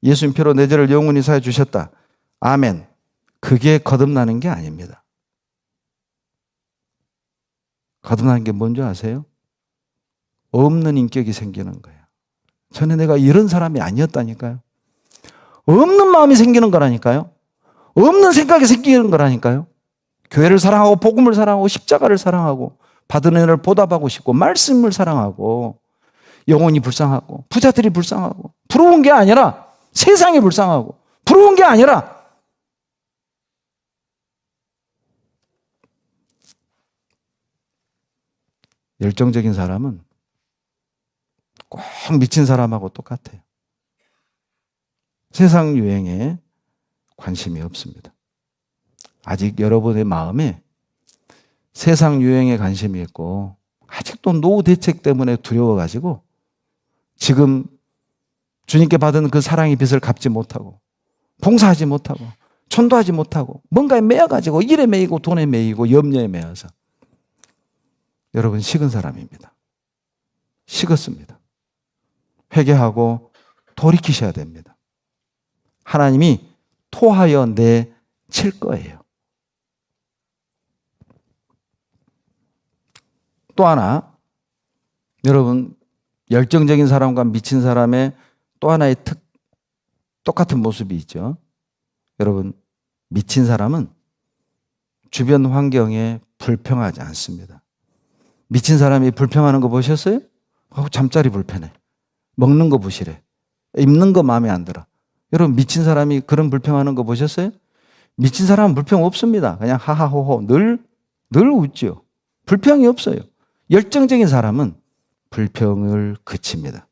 예수님 피로 내 죄를 영원히 사해 주셨다. 아멘. 그게 거듭나는 게 아닙니다. 거듭나는 게 뭔지 아세요? 없는 인격이 생기는 거예요. 전에 내가 이런 사람이 아니었다니까요. 없는 마음이 생기는 거라니까요. 없는 생각이 생기는 거라니까요. 교회를 사랑하고 복음을 사랑하고 십자가를 사랑하고 받은 은혜를 보답하고 싶고 말씀을 사랑하고 영혼이 불쌍하고 부자들이 불쌍하고 부러운 게 아니라 세상이 불쌍하고 부러운 게 아니라 열정적인 사람은 꼭 미친 사람하고 똑같아요. 세상 유행에 관심이 없습니다. 아직 여러분의 마음에 세상 유행에 관심이 있고 아직도 노후 대책 때문에 두려워가지고 지금 주님께 받은 그 사랑의 빚을 갚지 못하고 봉사하지 못하고 전도하지 못하고 뭔가에 매여가지고 일에 매이고 돈에 매이고 염려에 매여서 여러분 식은 사람입니다. 식었습니다. 회개하고 돌이키셔야 됩니다. 하나님이 토하여 내칠 거예요. 또 하나, 여러분 열정적인 사람과 미친 사람의 또 하나의 똑같은 모습이 있죠. 여러분 미친 사람은 주변 환경에 불평하지 않습니다. 미친 사람이 불평하는 거 보셨어요? 잠자리 불편해. 먹는 거 부실해. 입는 거 마음에 안 들어. 여러분 미친 사람이 그런 불평하는 거 보셨어요? 미친 사람은 불평 없습니다. 그냥 하하호호 늘 웃죠. 불평이 없어요. 열정적인 사람은 불평을 그칩니다.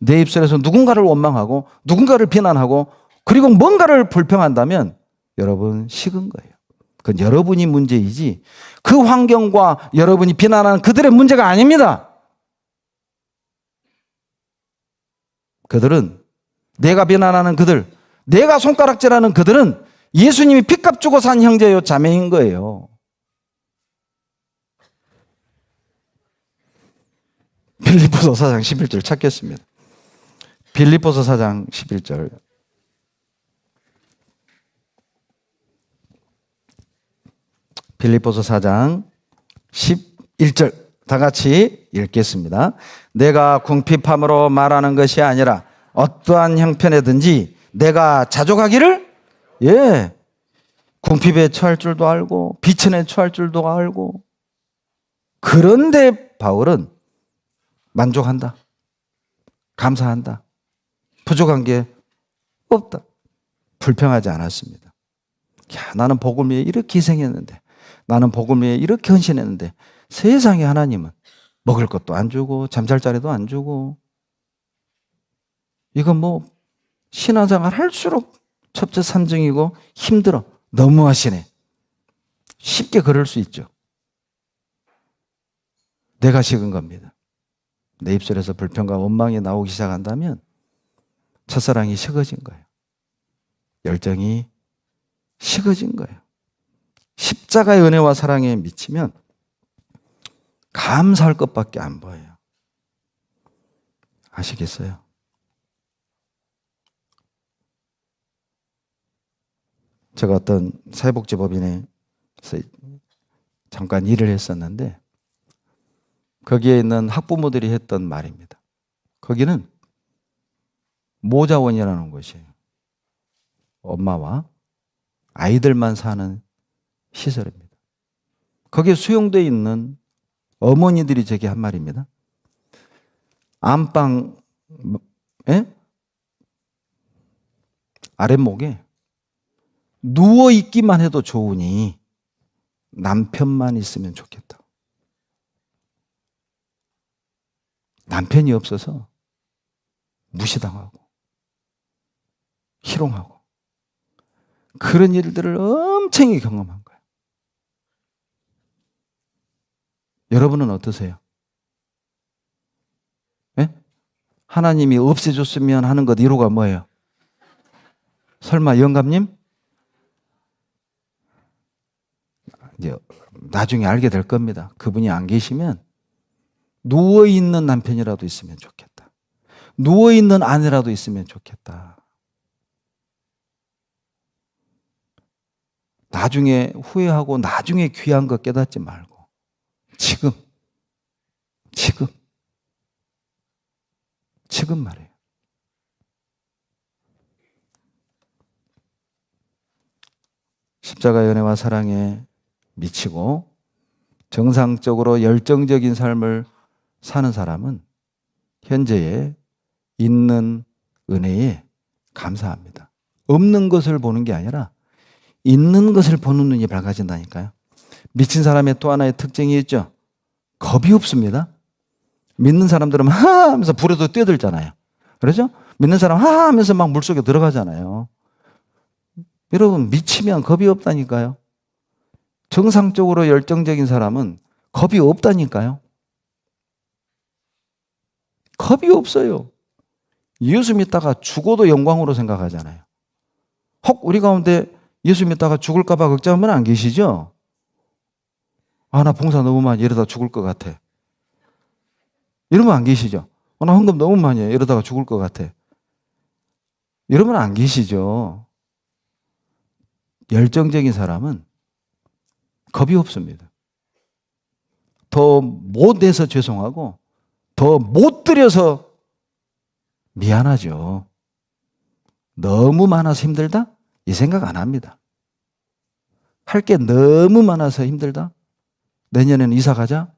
내 입술에서 누군가를 원망하고 누군가를 비난하고 그리고 뭔가를 불평한다면 여러분 식은 거예요. 그건 여러분이 문제이지 그 환경과 여러분이 비난하는 그들의 문제가 아닙니다. 그들은 내가 비난하는 그들, 내가 손가락질하는 그들은 예수님이 핏값 주고 산 형제요 자매인 거예요. 빌립보서 4장 11절 찾겠습니다. 빌립보서 4장 11절. 빌립보서 4장 11절 다 같이 읽겠습니다. 내가 궁핍함으로 말하는 것이 아니라 어떠한 형편에든지 내가 자족하기를 궁핍에 처할 줄도 알고 비천에 처할 줄도 알고 그런데 바울은 만족한다. 감사한다. 부족한 게 없다. 불평하지 않았습니다. 야, 나는 복음 위해 이렇게 희생했는데 나는 복음 위해 이렇게 헌신했는데 세상에 하나님은 먹을 것도 안 주고 잠잘 자리도 안 주고 이건 뭐 신앙생활 할수록 첫째 산증이고 힘들어. 너무하시네. 쉽게 그럴 수 있죠. 내가 식은 겁니다. 내 입술에서 불평과 원망이 나오기 시작한다면 첫사랑이 식어진 거예요. 열정이 식어진 거예요. 십자가의 은혜와 사랑에 미치면 감사할 것밖에 안 보여요. 아시겠어요? 제가 어떤 사회복지법인에서 잠깐 일을 했었는데 거기에 있는 학부모들이 했던 말입니다. 거기는 모자원이라는 곳이에요. 엄마와 아이들만 사는 시설입니다. 거기에 수용되어 있는 어머니들이 제게 한 말입니다. 안방에 아랫목에 누워있기만 해도 좋으니 남편만 있으면 좋겠다. 남편이 없어서 무시당하고 희롱하고 그런 일들을 엄청 경험한 거예요. 여러분은 어떠세요? 예? 하나님이 없애줬으면 하는 것 1호가 뭐예요? 설마 영감님? 이제 나중에 알게 될 겁니다. 그분이 안 계시면 누워있는 남편이라도 있으면 좋겠다. 누워있는 아내라도 있으면 좋겠다. 나중에 후회하고 나중에 귀한 거 깨닫지 말고 지금 말이에요. 십자가 연애와 사랑에 미치고 정상적으로 열정적인 삶을 사는 사람은 현재에 있는 은혜에 감사합니다. 없는 것을 보는 게 아니라 있는 것을 보는 눈이 밝아진다니까요. 미친 사람의 또 하나의 특징이 있죠. 겁이 없습니다. 믿는 사람들은 하하 하면서 불에도 뛰어들잖아요. 그렇죠? 믿는 사람 하하 하면서 막 물속에 들어가잖아요. 여러분 미치면 겁이 없다니까요. 정상적으로 열정적인 사람은 겁이 없다니까요. 겁이 없어요. 예수 믿다가 죽어도 영광으로 생각하잖아요. 혹 우리 가운데 예수 믿다가 죽을까 봐 걱정하는 분 안 계시죠? 아, 나 봉사 너무 많이 이러다 죽을 것 같아. 이러면 안 계시죠? 나 헌금 너무 많이 해. 이러다가 죽을 것 같아. 이러면 안 계시죠? 열정적인 사람은 겁이 없습니다. 더 못해서 죄송하고 더 못 드려서 미안하죠. 너무 많아서 힘들다? 이 생각 안 합니다. 할 게 너무 많아서 힘들다? 내년에는 이사 가자?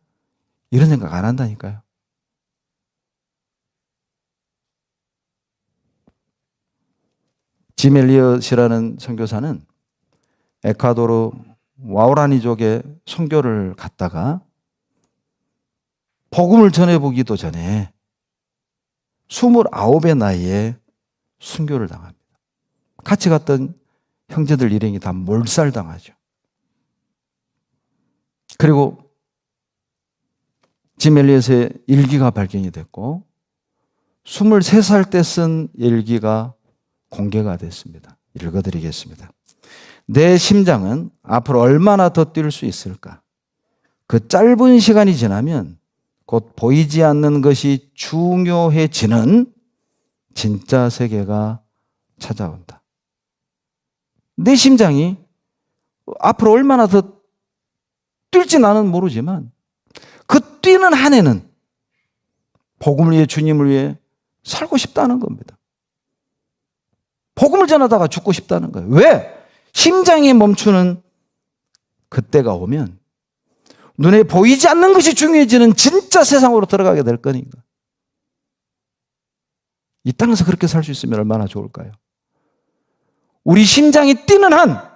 이런 생각 안 한다니까요. 짐 엘리엇이라는 선교사는 에콰도르 와우라니족에 선교를 갔다가 복음을 전해보기도 전에 29의 나이에 순교를 당합니다. 같이 갔던 형제들 일행이 다 몰살당하죠. 그리고 짐 엘리엇의 일기가 발견이 됐고 23살 때 쓴 일기가 공개가 됐습니다. 읽어드리겠습니다. 내 심장은 앞으로 얼마나 더 뛸 수 있을까? 그 짧은 시간이 지나면 곧 보이지 않는 것이 중요해지는 진짜 세계가 찾아온다. 내 심장이 앞으로 얼마나 더 뛸지 나는 모르지만 그 뛰는 한 해는 복음을 위해 주님을 위해 살고 싶다는 겁니다. 복음을 전하다가 죽고 싶다는 거예요. 왜? 심장이 멈추는 그때가 오면 눈에 보이지 않는 것이 중요해지는 진짜 세상으로 들어가게 될 거니까. 이 땅에서 그렇게 살 수 있으면 얼마나 좋을까요? 우리 심장이 뛰는 한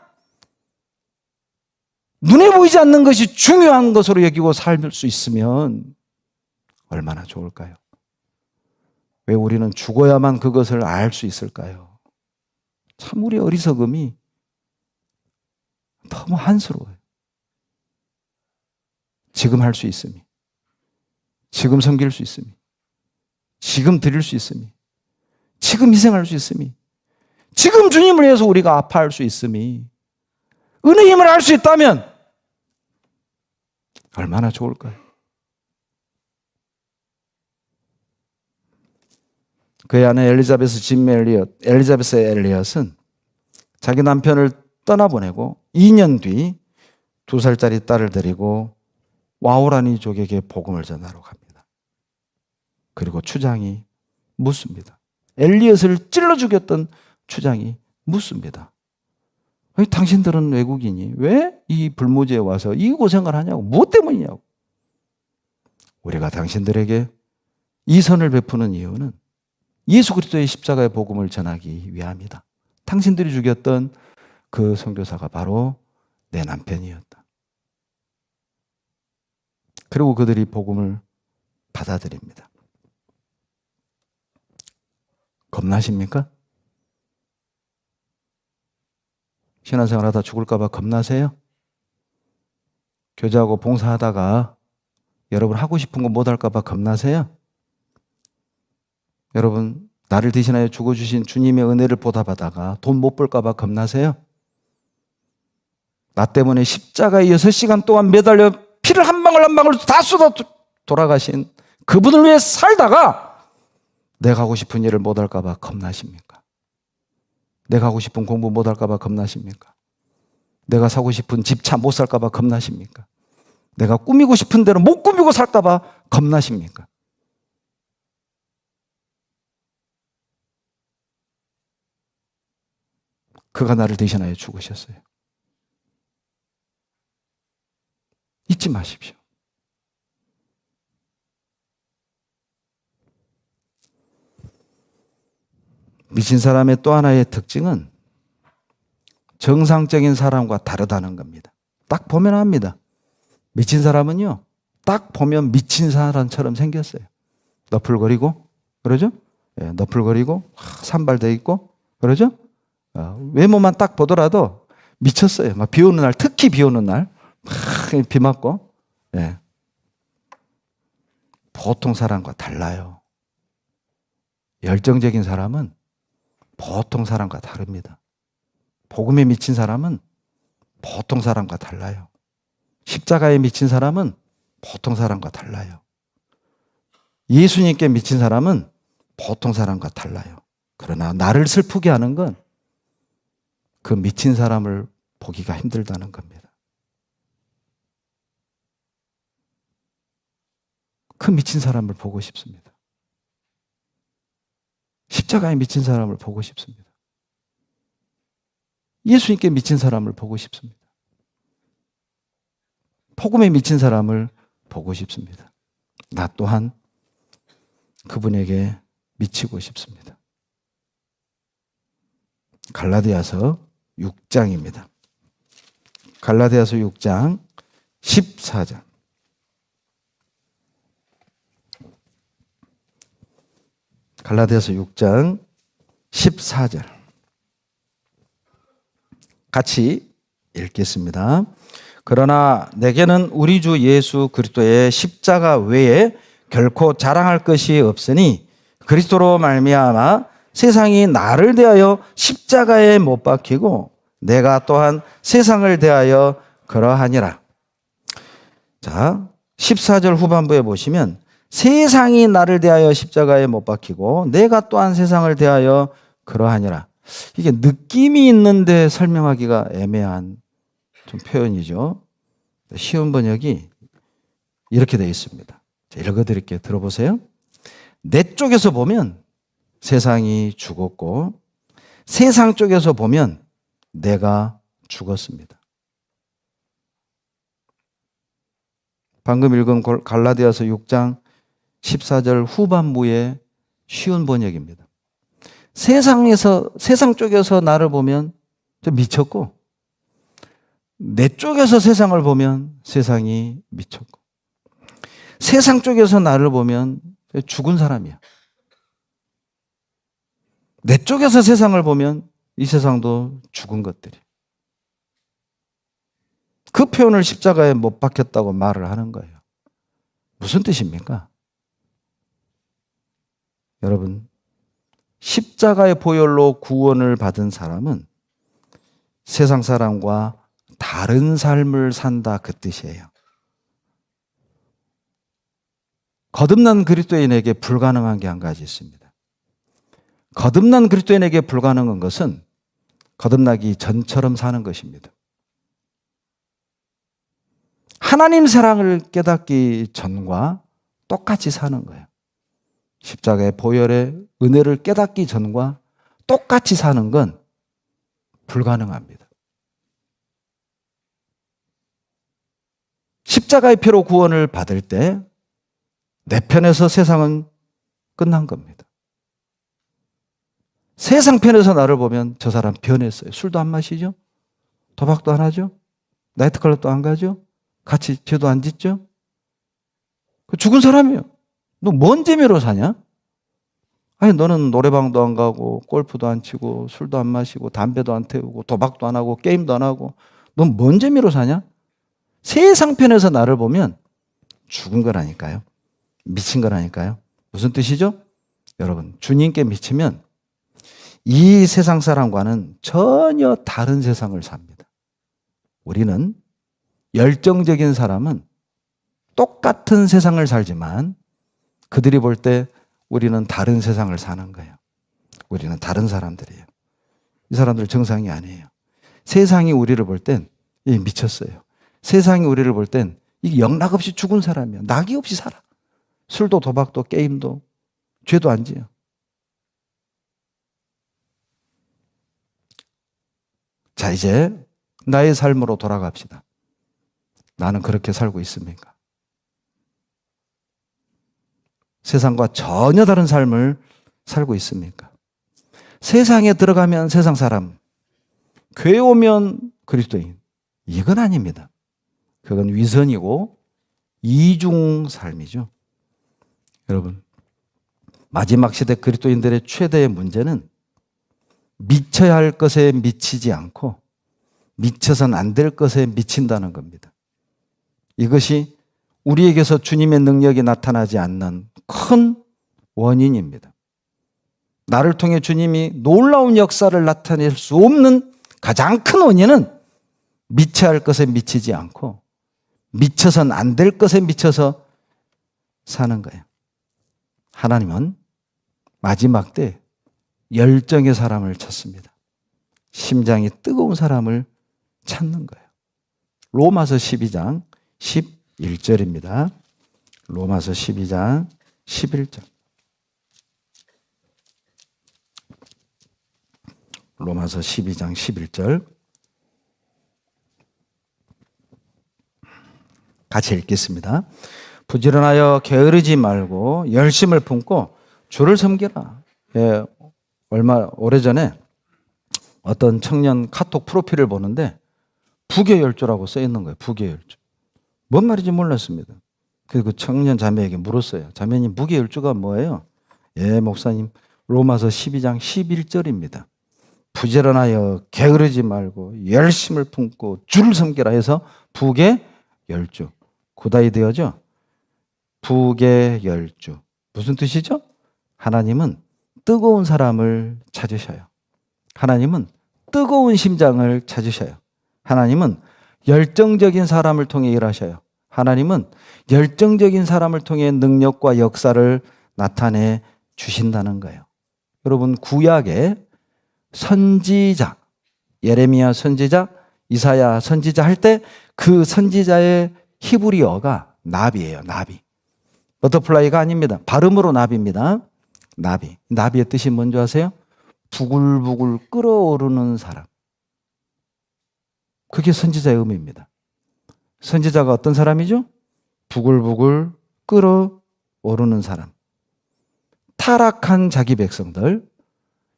눈에 보이지 않는 것이 중요한 것으로 여기고 살 수 있으면 얼마나 좋을까요? 왜 우리는 죽어야만 그것을 알 수 있을까요? 참 우리 어리석음이 너무 한스러워요. 지금 할 수 있음이, 지금 섬길 수 있음이, 지금 드릴 수 있음이, 지금 희생할 수 있음이, 지금 주님을 위해서 우리가 아파할 수 있음이, 은혜의 힘을 알 수 있다면 얼마나 좋을까요? 그의 아내 엘리자베스 엘리엇은 자기 남편을 떠나보내고 2년 뒤 2살짜리 딸을 데리고 와우라니족에게 복음을 전하러 갑니다. 그리고 추장이 묻습니다. 엘리엇을 찔러 죽였던 추장이 묻습니다. 당신들은 외국인이 왜 이 불모지에 와서 이 고생을 하냐고. 무엇 때문이냐고. 우리가 당신들에게 이 선을 베푸는 이유는 예수 그리스도의 십자가의 복음을 전하기 위함이다. 당신들이 죽였던 그 선교사가 바로 내 남편이었다. 그리고 그들이 복음을 받아들입니다. 겁나십니까? 신앙생활 하다 죽을까 봐 겁나세요? 교제하고 봉사하다가 여러분 하고 싶은 거 못 할까 봐 겁나세요? 여러분 나를 대신하여 죽어주신 주님의 은혜를 보답하다가 돈 못 벌까 봐 겁나세요? 나 때문에 십자가에 6시간 동안 매달려 피를 한 방울 한 방울 다 쏟아 돌아가신 그분을 위해 살다가 내가 하고 싶은 일을 못 할까 봐 겁나십니까? 내가 하고 싶은 공부 못 할까 봐 겁나십니까? 내가 사고 싶은 집, 차 못 살까 봐 겁나십니까? 내가 꾸미고 싶은 대로 못 꾸미고 살까 봐 겁나십니까? 그가 나를 대신하여 죽으셨어요. 잊지 마십시오. 미친 사람의 또 하나의 특징은 정상적인 사람과 다르다는 겁니다. 딱 보면 압니다. 미친 사람은요, 딱 보면 미친 사람처럼 생겼어요. 너풀거리고, 그러죠? 예, 너풀거리고, 산발돼 있고, 그러죠? 외모만 딱 보더라도 미쳤어요. 막 비 오는 날, 특히 비 오는 날, 막 비 맞고, 예. 보통 사람과 달라요. 열정적인 사람은 보통 사람과 다릅니다. 복음에 미친 사람은 보통 사람과 달라요. 십자가에 미친 사람은 보통 사람과 달라요. 예수님께 미친 사람은 보통 사람과 달라요. 그러나 나를 슬프게 하는 건 그 미친 사람을 보기가 힘들다는 겁니다. 그 미친 사람을 보고 싶습니다. 십자가에 미친 사람을 보고 싶습니다. 예수님께 미친 사람을 보고 싶습니다. 복음에 미친 사람을 보고 싶습니다. 나 또한 그분에게 미치고 싶습니다. 갈라디아서 6장입니다. 갈라디아서 6장 14절. 갈라디아서 6장 14절. 같이 읽겠습니다. 그러나 내게는 우리 주 예수 그리스도의 십자가 외에 결코 자랑할 것이 없으니 그리스도로 말미암아 세상이 나를 대하여 십자가에 못 박히고 내가 또한 세상을 대하여 그러하니라. 자, 14절 후반부에 보시면 세상이 나를 대하여 십자가에 못 박히고 내가 또한 세상을 대하여 그러하니라. 이게 느낌이 있는데 설명하기가 애매한 좀 표현이죠. 쉬운 번역이 이렇게 되어 있습니다. 읽어드릴게요. 들어보세요. 내 쪽에서 보면 세상이 죽었고 세상 쪽에서 보면 내가 죽었습니다. 방금 읽은 갈라디아서 6장 14절 후반부의 쉬운 번역입니다. 세상 쪽에서 나를 보면 좀 미쳤고 내 쪽에서 세상을 보면 세상이 미쳤고 세상 쪽에서 나를 보면 죽은 사람이야. 내 쪽에서 세상을 보면 이 세상도 죽은 것들이. 그 표현을 십자가에 못 박혔다고 말을 하는 거예요. 무슨 뜻입니까? 여러분, 십자가의 보혈로 구원을 받은 사람은 세상 사람과 다른 삶을 산다 그 뜻이에요. 거듭난 그리스도인에게 불가능한 게 한 가지 있습니다. 거듭난 그리스도인에게 불가능한 것은 거듭나기 전처럼 사는 것입니다. 하나님 사랑을 깨닫기 전과 똑같이 사는 거예요. 십자가의 보혈의 은혜를 깨닫기 전과 똑같이 사는 건 불가능합니다. 십자가의 피로 구원을 받을 때 내 편에서 세상은 끝난 겁니다. 세상 편에서 나를 보면 저 사람 변했어요. 술도 안 마시죠? 도박도 안 하죠? 나이트클럽도 안 가죠? 같이 죄도 안 짓죠? 죽은 사람이에요. 너 뭔 재미로 사냐? 아니 너는 노래방도 안 가고 골프도 안 치고 술도 안 마시고 담배도 안 태우고 도박도 안 하고 게임도 안 하고 넌 뭔 재미로 사냐? 세상 편에서 나를 보면 죽은 거라니까요. 미친 거라니까요. 무슨 뜻이죠? 여러분, 주님께 미치면 이 세상 사람과는 전혀 다른 세상을 삽니다. 우리는 열정적인 사람은 똑같은 세상을 살지만 그들이 볼 때 우리는 다른 세상을 사는 거예요. 우리는 다른 사람들이에요. 이 사람들 정상이 아니에요. 세상이 우리를 볼 땐 미쳤어요. 세상이 우리를 볼 땐 이게 영락없이 죽은 사람이야. 낙이 없이 살아. 술도 도박도 게임도 죄도 안 지어. 자, 이제 나의 삶으로 돌아갑시다. 나는 그렇게 살고 있습니까? 세상과 전혀 다른 삶을 살고 있습니까? 세상에 들어가면 세상 사람, 교회 오면 그리스도인. 이건 아닙니다. 그건 위선이고 이중 삶이죠. 여러분, 마지막 시대 그리스도인들의 최대의 문제는 미쳐야 할 것에 미치지 않고 미쳐서는 안 될 것에 미친다는 겁니다. 이것이 우리에게서 주님의 능력이 나타나지 않는 큰 원인입니다. 나를 통해 주님이 놀라운 역사를 나타낼 수 없는 가장 큰 원인은 미쳐야 할 것에 미치지 않고 미쳐서는 안 될 것에 미쳐서 사는 거예요. 하나님은 마지막 때 열정의 사람을 찾습니다. 심장이 뜨거운 사람을 찾는 거예요. 로마서 12장 11절입니다. 로마서 12장 11절. 로마서 12장 11절. 같이 읽겠습니다. 부지런하여 게으르지 말고 열심을 품고 주를 섬기라. 예, 얼마 오래전에 어떤 청년 카톡 프로필을 보는데 부교열주라고 써 있는 거예요. 부교열주. 뭔 말인지 몰랐습니다. 그리고 청년 자매에게 물었어요. 자매님, 부교열주가 뭐예요? 예, 목사님, 로마서 12장 11절입니다. 부지런하여 게으르지 말고 열심을 품고 주를 섬기라 해서 부계열주. 고다이 되어죠? 부계열주. 무슨 뜻이죠? 하나님은 뜨거운 사람을 찾으셔요. 하나님은 뜨거운 심장을 찾으셔요. 하나님은 열정적인 사람을 통해 일하셔요. 하나님은 열정적인 사람을 통해 능력과 역사를 나타내 주신다는 거예요. 여러분, 구약에 선지자, 예레미야 선지자, 이사야 선지자 할 때 그 선지자의 히브리어가 나비예요. 나비. 버터플라이가 아닙니다. 발음으로 나비입니다. 나비. 나비의 뜻이 뭔지 아세요? 부글부글 끓어오르는 사람. 그게 선지자의 의미입니다. 선지자가 어떤 사람이죠? 부글부글 끓어오르는 사람. 타락한 자기 백성들,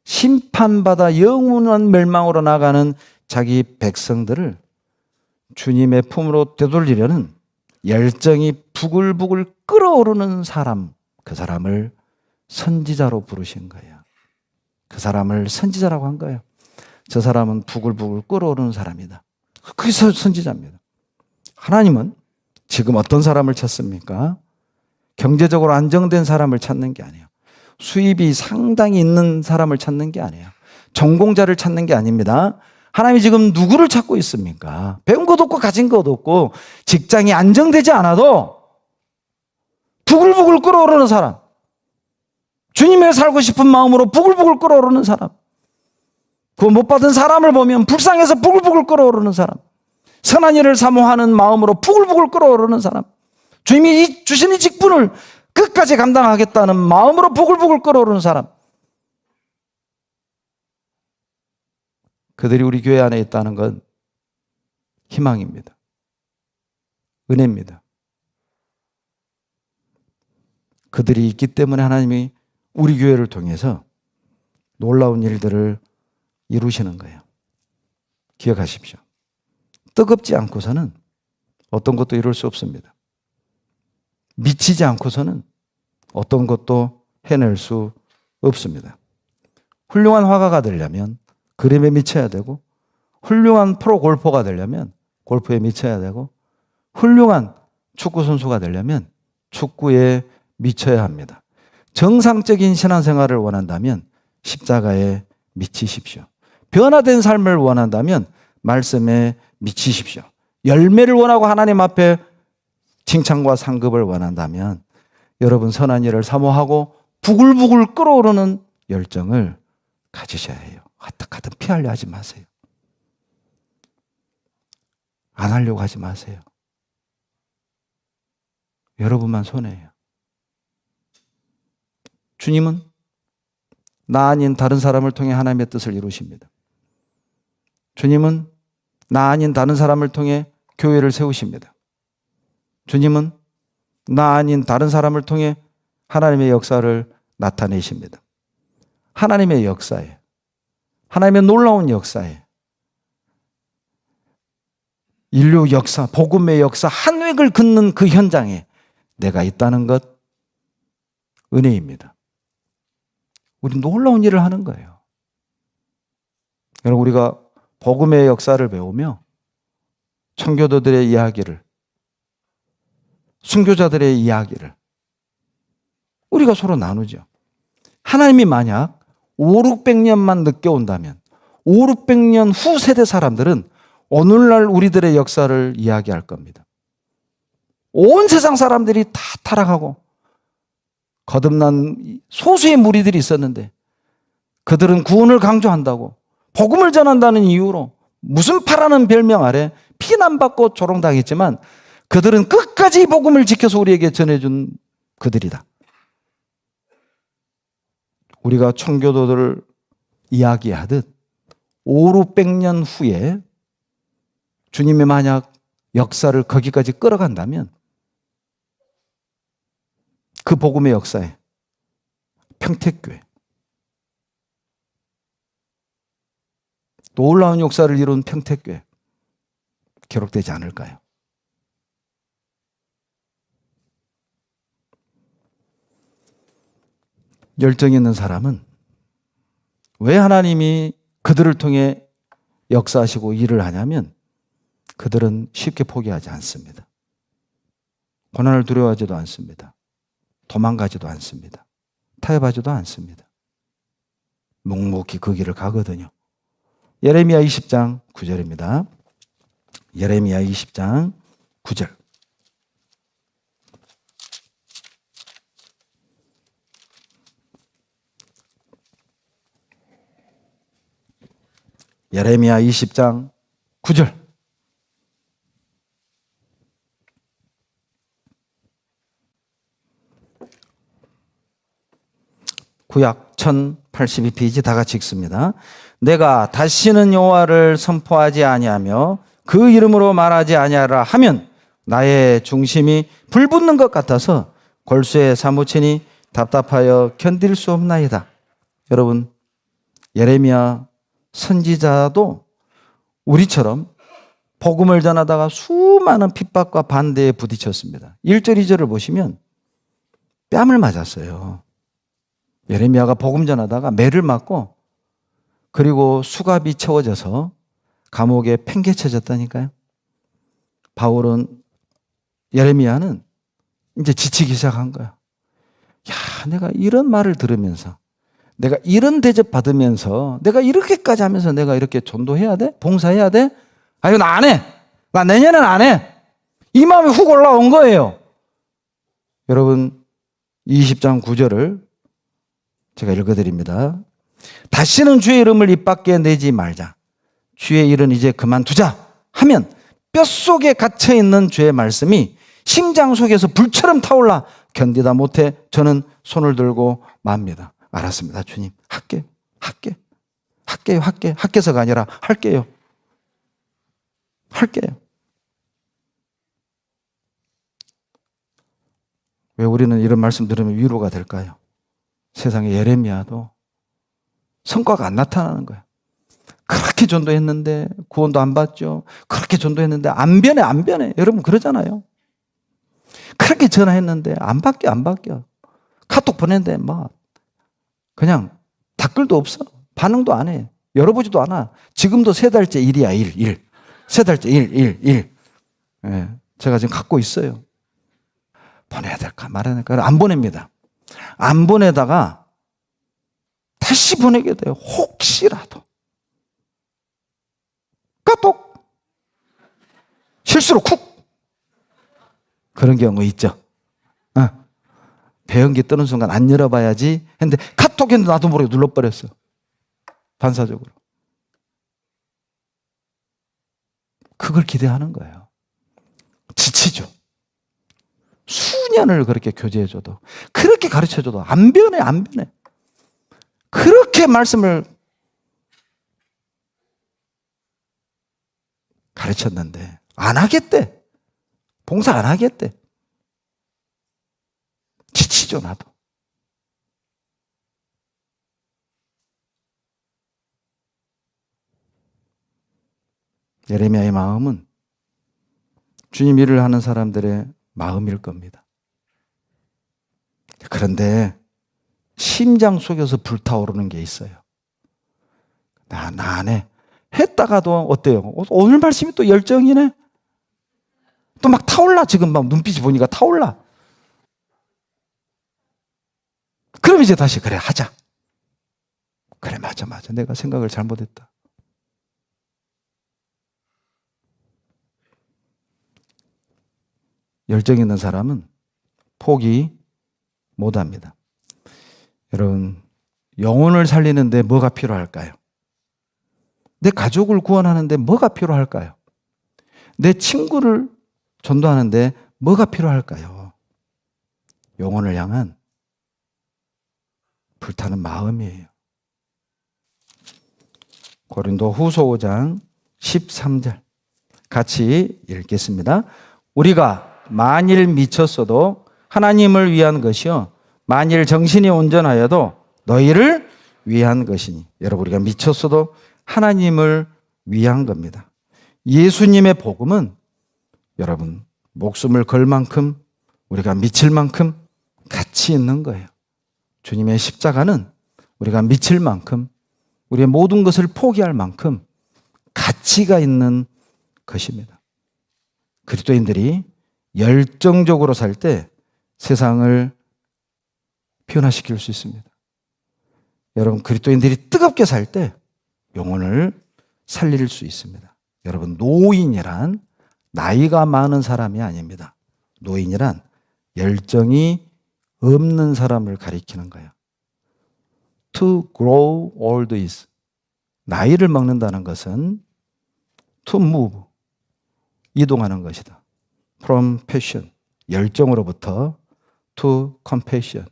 심판받아 영원한 멸망으로 나가는 자기 백성들을 주님의 품으로 되돌리려는 열정이 부글부글 끓어오르는 사람, 그 사람을 선지자로 부르신 거예요. 그 사람을 선지자라고 한 거예요. 저 사람은 부글부글 끓어오르는 사람이다. 그게 선지자입니다. 하나님은 지금 어떤 사람을 찾습니까? 경제적으로 안정된 사람을 찾는 게 아니에요. 수입이 상당히 있는 사람을 찾는 게 아니에요. 전공자를 찾는 게 아닙니다. 하나님이 지금 누구를 찾고 있습니까? 배운 것도 없고 가진 것도 없고 직장이 안정되지 않아도 부글부글 끓어오르는 사람, 주님을 살고 싶은 마음으로 부글부글 끓어오르는 사람, 그 못 받은 사람을 보면 불쌍해서 부글부글 끓어오르는 사람, 선한 일을 사모하는 마음으로 부글부글 끓어오르는 사람, 주님이 주신 이 직분을 끝까지 감당하겠다는 마음으로 부글부글 끓어오르는 사람, 그들이 우리 교회 안에 있다는 건 희망입니다. 은혜입니다. 그들이 있기 때문에 하나님이 우리 교회를 통해서 놀라운 일들을 이루시는 거예요. 기억하십시오. 뜨겁지 않고서는 어떤 것도 이룰 수 없습니다. 미치지 않고서는 어떤 것도 해낼 수 없습니다. 훌륭한 화가가 되려면 그림에 미쳐야 되고, 훌륭한 프로 골퍼가 되려면 골프에 미쳐야 되고, 훌륭한 축구 선수가 되려면 축구에 미쳐야 합니다. 정상적인 신앙생활을 원한다면 십자가에 미치십시오. 변화된 삶을 원한다면 말씀에 미치십시오. 열매를 원하고 하나님 앞에 칭찬과 상급을 원한다면 여러분 선한 일을 사모하고 부글부글 끓어오르는 열정을 가지셔야 해요. 어떻게든 피하려 하지 마세요. 안 하려고 하지 마세요. 여러분만 손해예요. 주님은 나 아닌 다른 사람을 통해 하나님의 뜻을 이루십니다. 주님은 나 아닌 다른 사람을 통해 교회를 세우십니다. 주님은 나 아닌 다른 사람을 통해 하나님의 역사를 나타내십니다. 하나님의 역사에, 하나님의 놀라운 역사에, 인류 역사, 복음의 역사 한 획을 긋는 그 현장에 내가 있다는 것 은혜입니다. 우리 놀라운 일을 하는 거예요. 여러분, 우리가 복음의 역사를 배우며 청교도들의 이야기를, 순교자들의 이야기를 우리가 서로 나누죠. 하나님이 만약 5, 600년만 늦게 온다면 5, 600년 후 세대 사람들은 오늘날 우리들의 역사를 이야기할 겁니다. 온 세상 사람들이 다 타락하고 거듭난 소수의 무리들이 있었는데 그들은 구원을 강조한다고 복음을 전한다는 이유로 무슨 파라는 별명 아래 피난받고 조롱당했지만 그들은 끝까지 복음을 지켜서 우리에게 전해준 그들이다. 우리가 청교도들을 이야기하듯 5, 600년 후에 주님이 만약 역사를 거기까지 끌어간다면 그 복음의 역사에 평택교회 놀라운 역사를 이룬 평택교회 기록되지 않을까요? 열정 있는 사람은 왜 하나님이 그들을 통해 역사하시고 일을 하냐면 그들은 쉽게 포기하지 않습니다. 고난을 두려워하지도 않습니다. 도망가지도 않습니다. 타협하지도 않습니다. 묵묵히 그 길을 가거든요. 예레미야 20장 9절입니다. 예레미야 20장 9절. 예레미야 20장 9절. 구약 1082페이지 다 같이 읽습니다. 내가 다시는 여호와를 선포하지 아니하며 그 이름으로 말하지 아니하라 하면 나의 중심이 불붙는 것 같아서 골수에 사무치니 답답하여 견딜 수 없나이다. 여러분, 예레미야 선지자도 우리처럼 복음을 전하다가 수많은 핍박과 반대에 부딪혔습니다. 1절, 2절을 보시면 뺨을 맞았어요. 예레미야가 복음 전하다가 매를 맞고 그리고 수갑이 채워져서 감옥에 팽개쳐졌다니까요. 바울은 예레미야는 이제 지치기 시작한 거야. 야, 내가 이런 말을 들으면서 내가 이런 대접 받으면서 내가 이렇게까지 하면서 내가 이렇게 전도해야 돼? 봉사해야 돼? 아, 이건 안 해. 나 내년엔 안 해. 이 마음이 훅 올라온 거예요. 여러분 20장 9절을 제가 읽어드립니다. 다시는 주의 이름을 입 밖에 내지 말자. 주의 일은 이제 그만두자 하면 뼛속에 갇혀있는 주의 말씀이 심장 속에서 불처럼 타올라 견디다 못해 저는 손을 들고 맙니다. 알았습니다. 주님. 할게요. 학교서가 아니라 할게요. 왜 우리는 이런 말씀 들으면 위로가 될까요? 세상에 예레미야도 성과가 안 나타나는 거야. 그렇게 전도했는데 구원도 안 받죠. 그렇게 전도했는데 안 변해. 여러분 그러잖아요. 그렇게 전화했는데 안 바뀌어. 카톡 보냈는데 막 그냥 댓글도 없어. 반응도 안 해. 열어보지도 않아. 지금도 3달째 일이야. 일. 3달째 일. 예, 제가 지금 갖고 있어요. 보내야 될까 말아야 될까? 안 보냅니다. 안 보내다가 다시 보내게 돼요. 혹시라도. 까똑! 실수로 쿡! 그런 경우 있죠. 배연기 뜨는 순간 안 열어봐야지 했는데 카톡 했는데 나도 모르게 눌러버렸어. 반사적으로. 그걸 기대하는 거예요. 지치죠. 수년을 그렇게 교제해줘도, 그렇게 가르쳐줘도 안 변해, 안 변해. 그렇게 말씀을 가르쳤는데 안 하겠대. 봉사 안 하겠대. 지치죠, 나도. 예레미야의 마음은 주님 일을 하는 사람들의 마음일 겁니다. 그런데 심장 속에서 불타오르는 게 있어요. 나 안에 했다가도 어때요? 오늘 말씀이 또 열정이네? 또 막 타올라. 지금 막 눈빛이 보니까 타올라. 그럼 이제 다시 그래 하자. 그래 맞아 내가 생각을 잘못했다. 열정 있는 사람은 포기 못합니다. 여러분, 영혼을 살리는데 뭐가 필요할까요? 내 가족을 구원하는데 뭐가 필요할까요? 내 친구를 전도하는데 뭐가 필요할까요? 영혼을 향한 불타는 마음이에요. 고린도 후서 5장 13절 같이 읽겠습니다. 우리가 만일 미쳤어도 하나님을 위한 것이요 만일 정신이 온전하여도 너희를 위한 것이니. 여러분, 우리가 미쳤어도 하나님을 위한 겁니다. 예수님의 복음은 여러분 목숨을 걸 만큼, 우리가 미칠 만큼 가치 있는 거예요. 주님의 십자가는 우리가 미칠 만큼, 우리의 모든 것을 포기할 만큼 가치가 있는 것입니다. 그리스도인들이 열정적으로 살 때 세상을 변화시킬 수 있습니다. 여러분, 그리스도인들이 뜨겁게 살 때 영혼을 살릴 수 있습니다. 여러분, 노인이란 나이가 많은 사람이 아닙니다. 노인이란 열정이 없는 사람을 가리키는 거예요. To grow old is, 나이를 먹는다는 것은 to move, 이동하는 것이다. From passion, 열정으로부터 to compassion,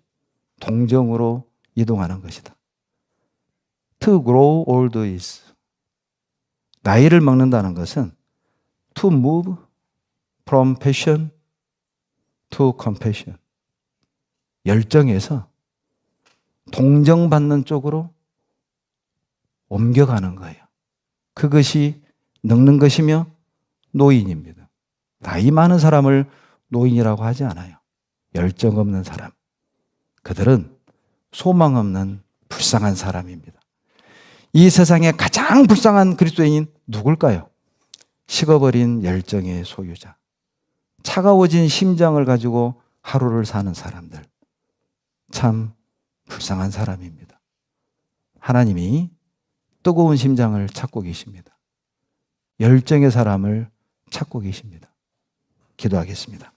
동정으로 이동하는 것이다. To grow old is, 나이를 먹는다는 것은 to move from passion to compassion, 열정에서 동정받는 쪽으로 옮겨가는 거예요. 그것이 늙는 것이며 노인입니다. 나이 많은 사람을 노인이라고 하지 않아요. 열정 없는 사람. 그들은 소망 없는 불쌍한 사람입니다. 이 세상에 가장 불쌍한 그리스도인인 누굴까요? 식어버린 열정의 소유자. 차가워진 심장을 가지고 하루를 사는 사람들. 참 불쌍한 사람입니다. 하나님이 뜨거운 심장을 찾고 계십니다. 열정의 사람을 찾고 계십니다. 기도하겠습니다.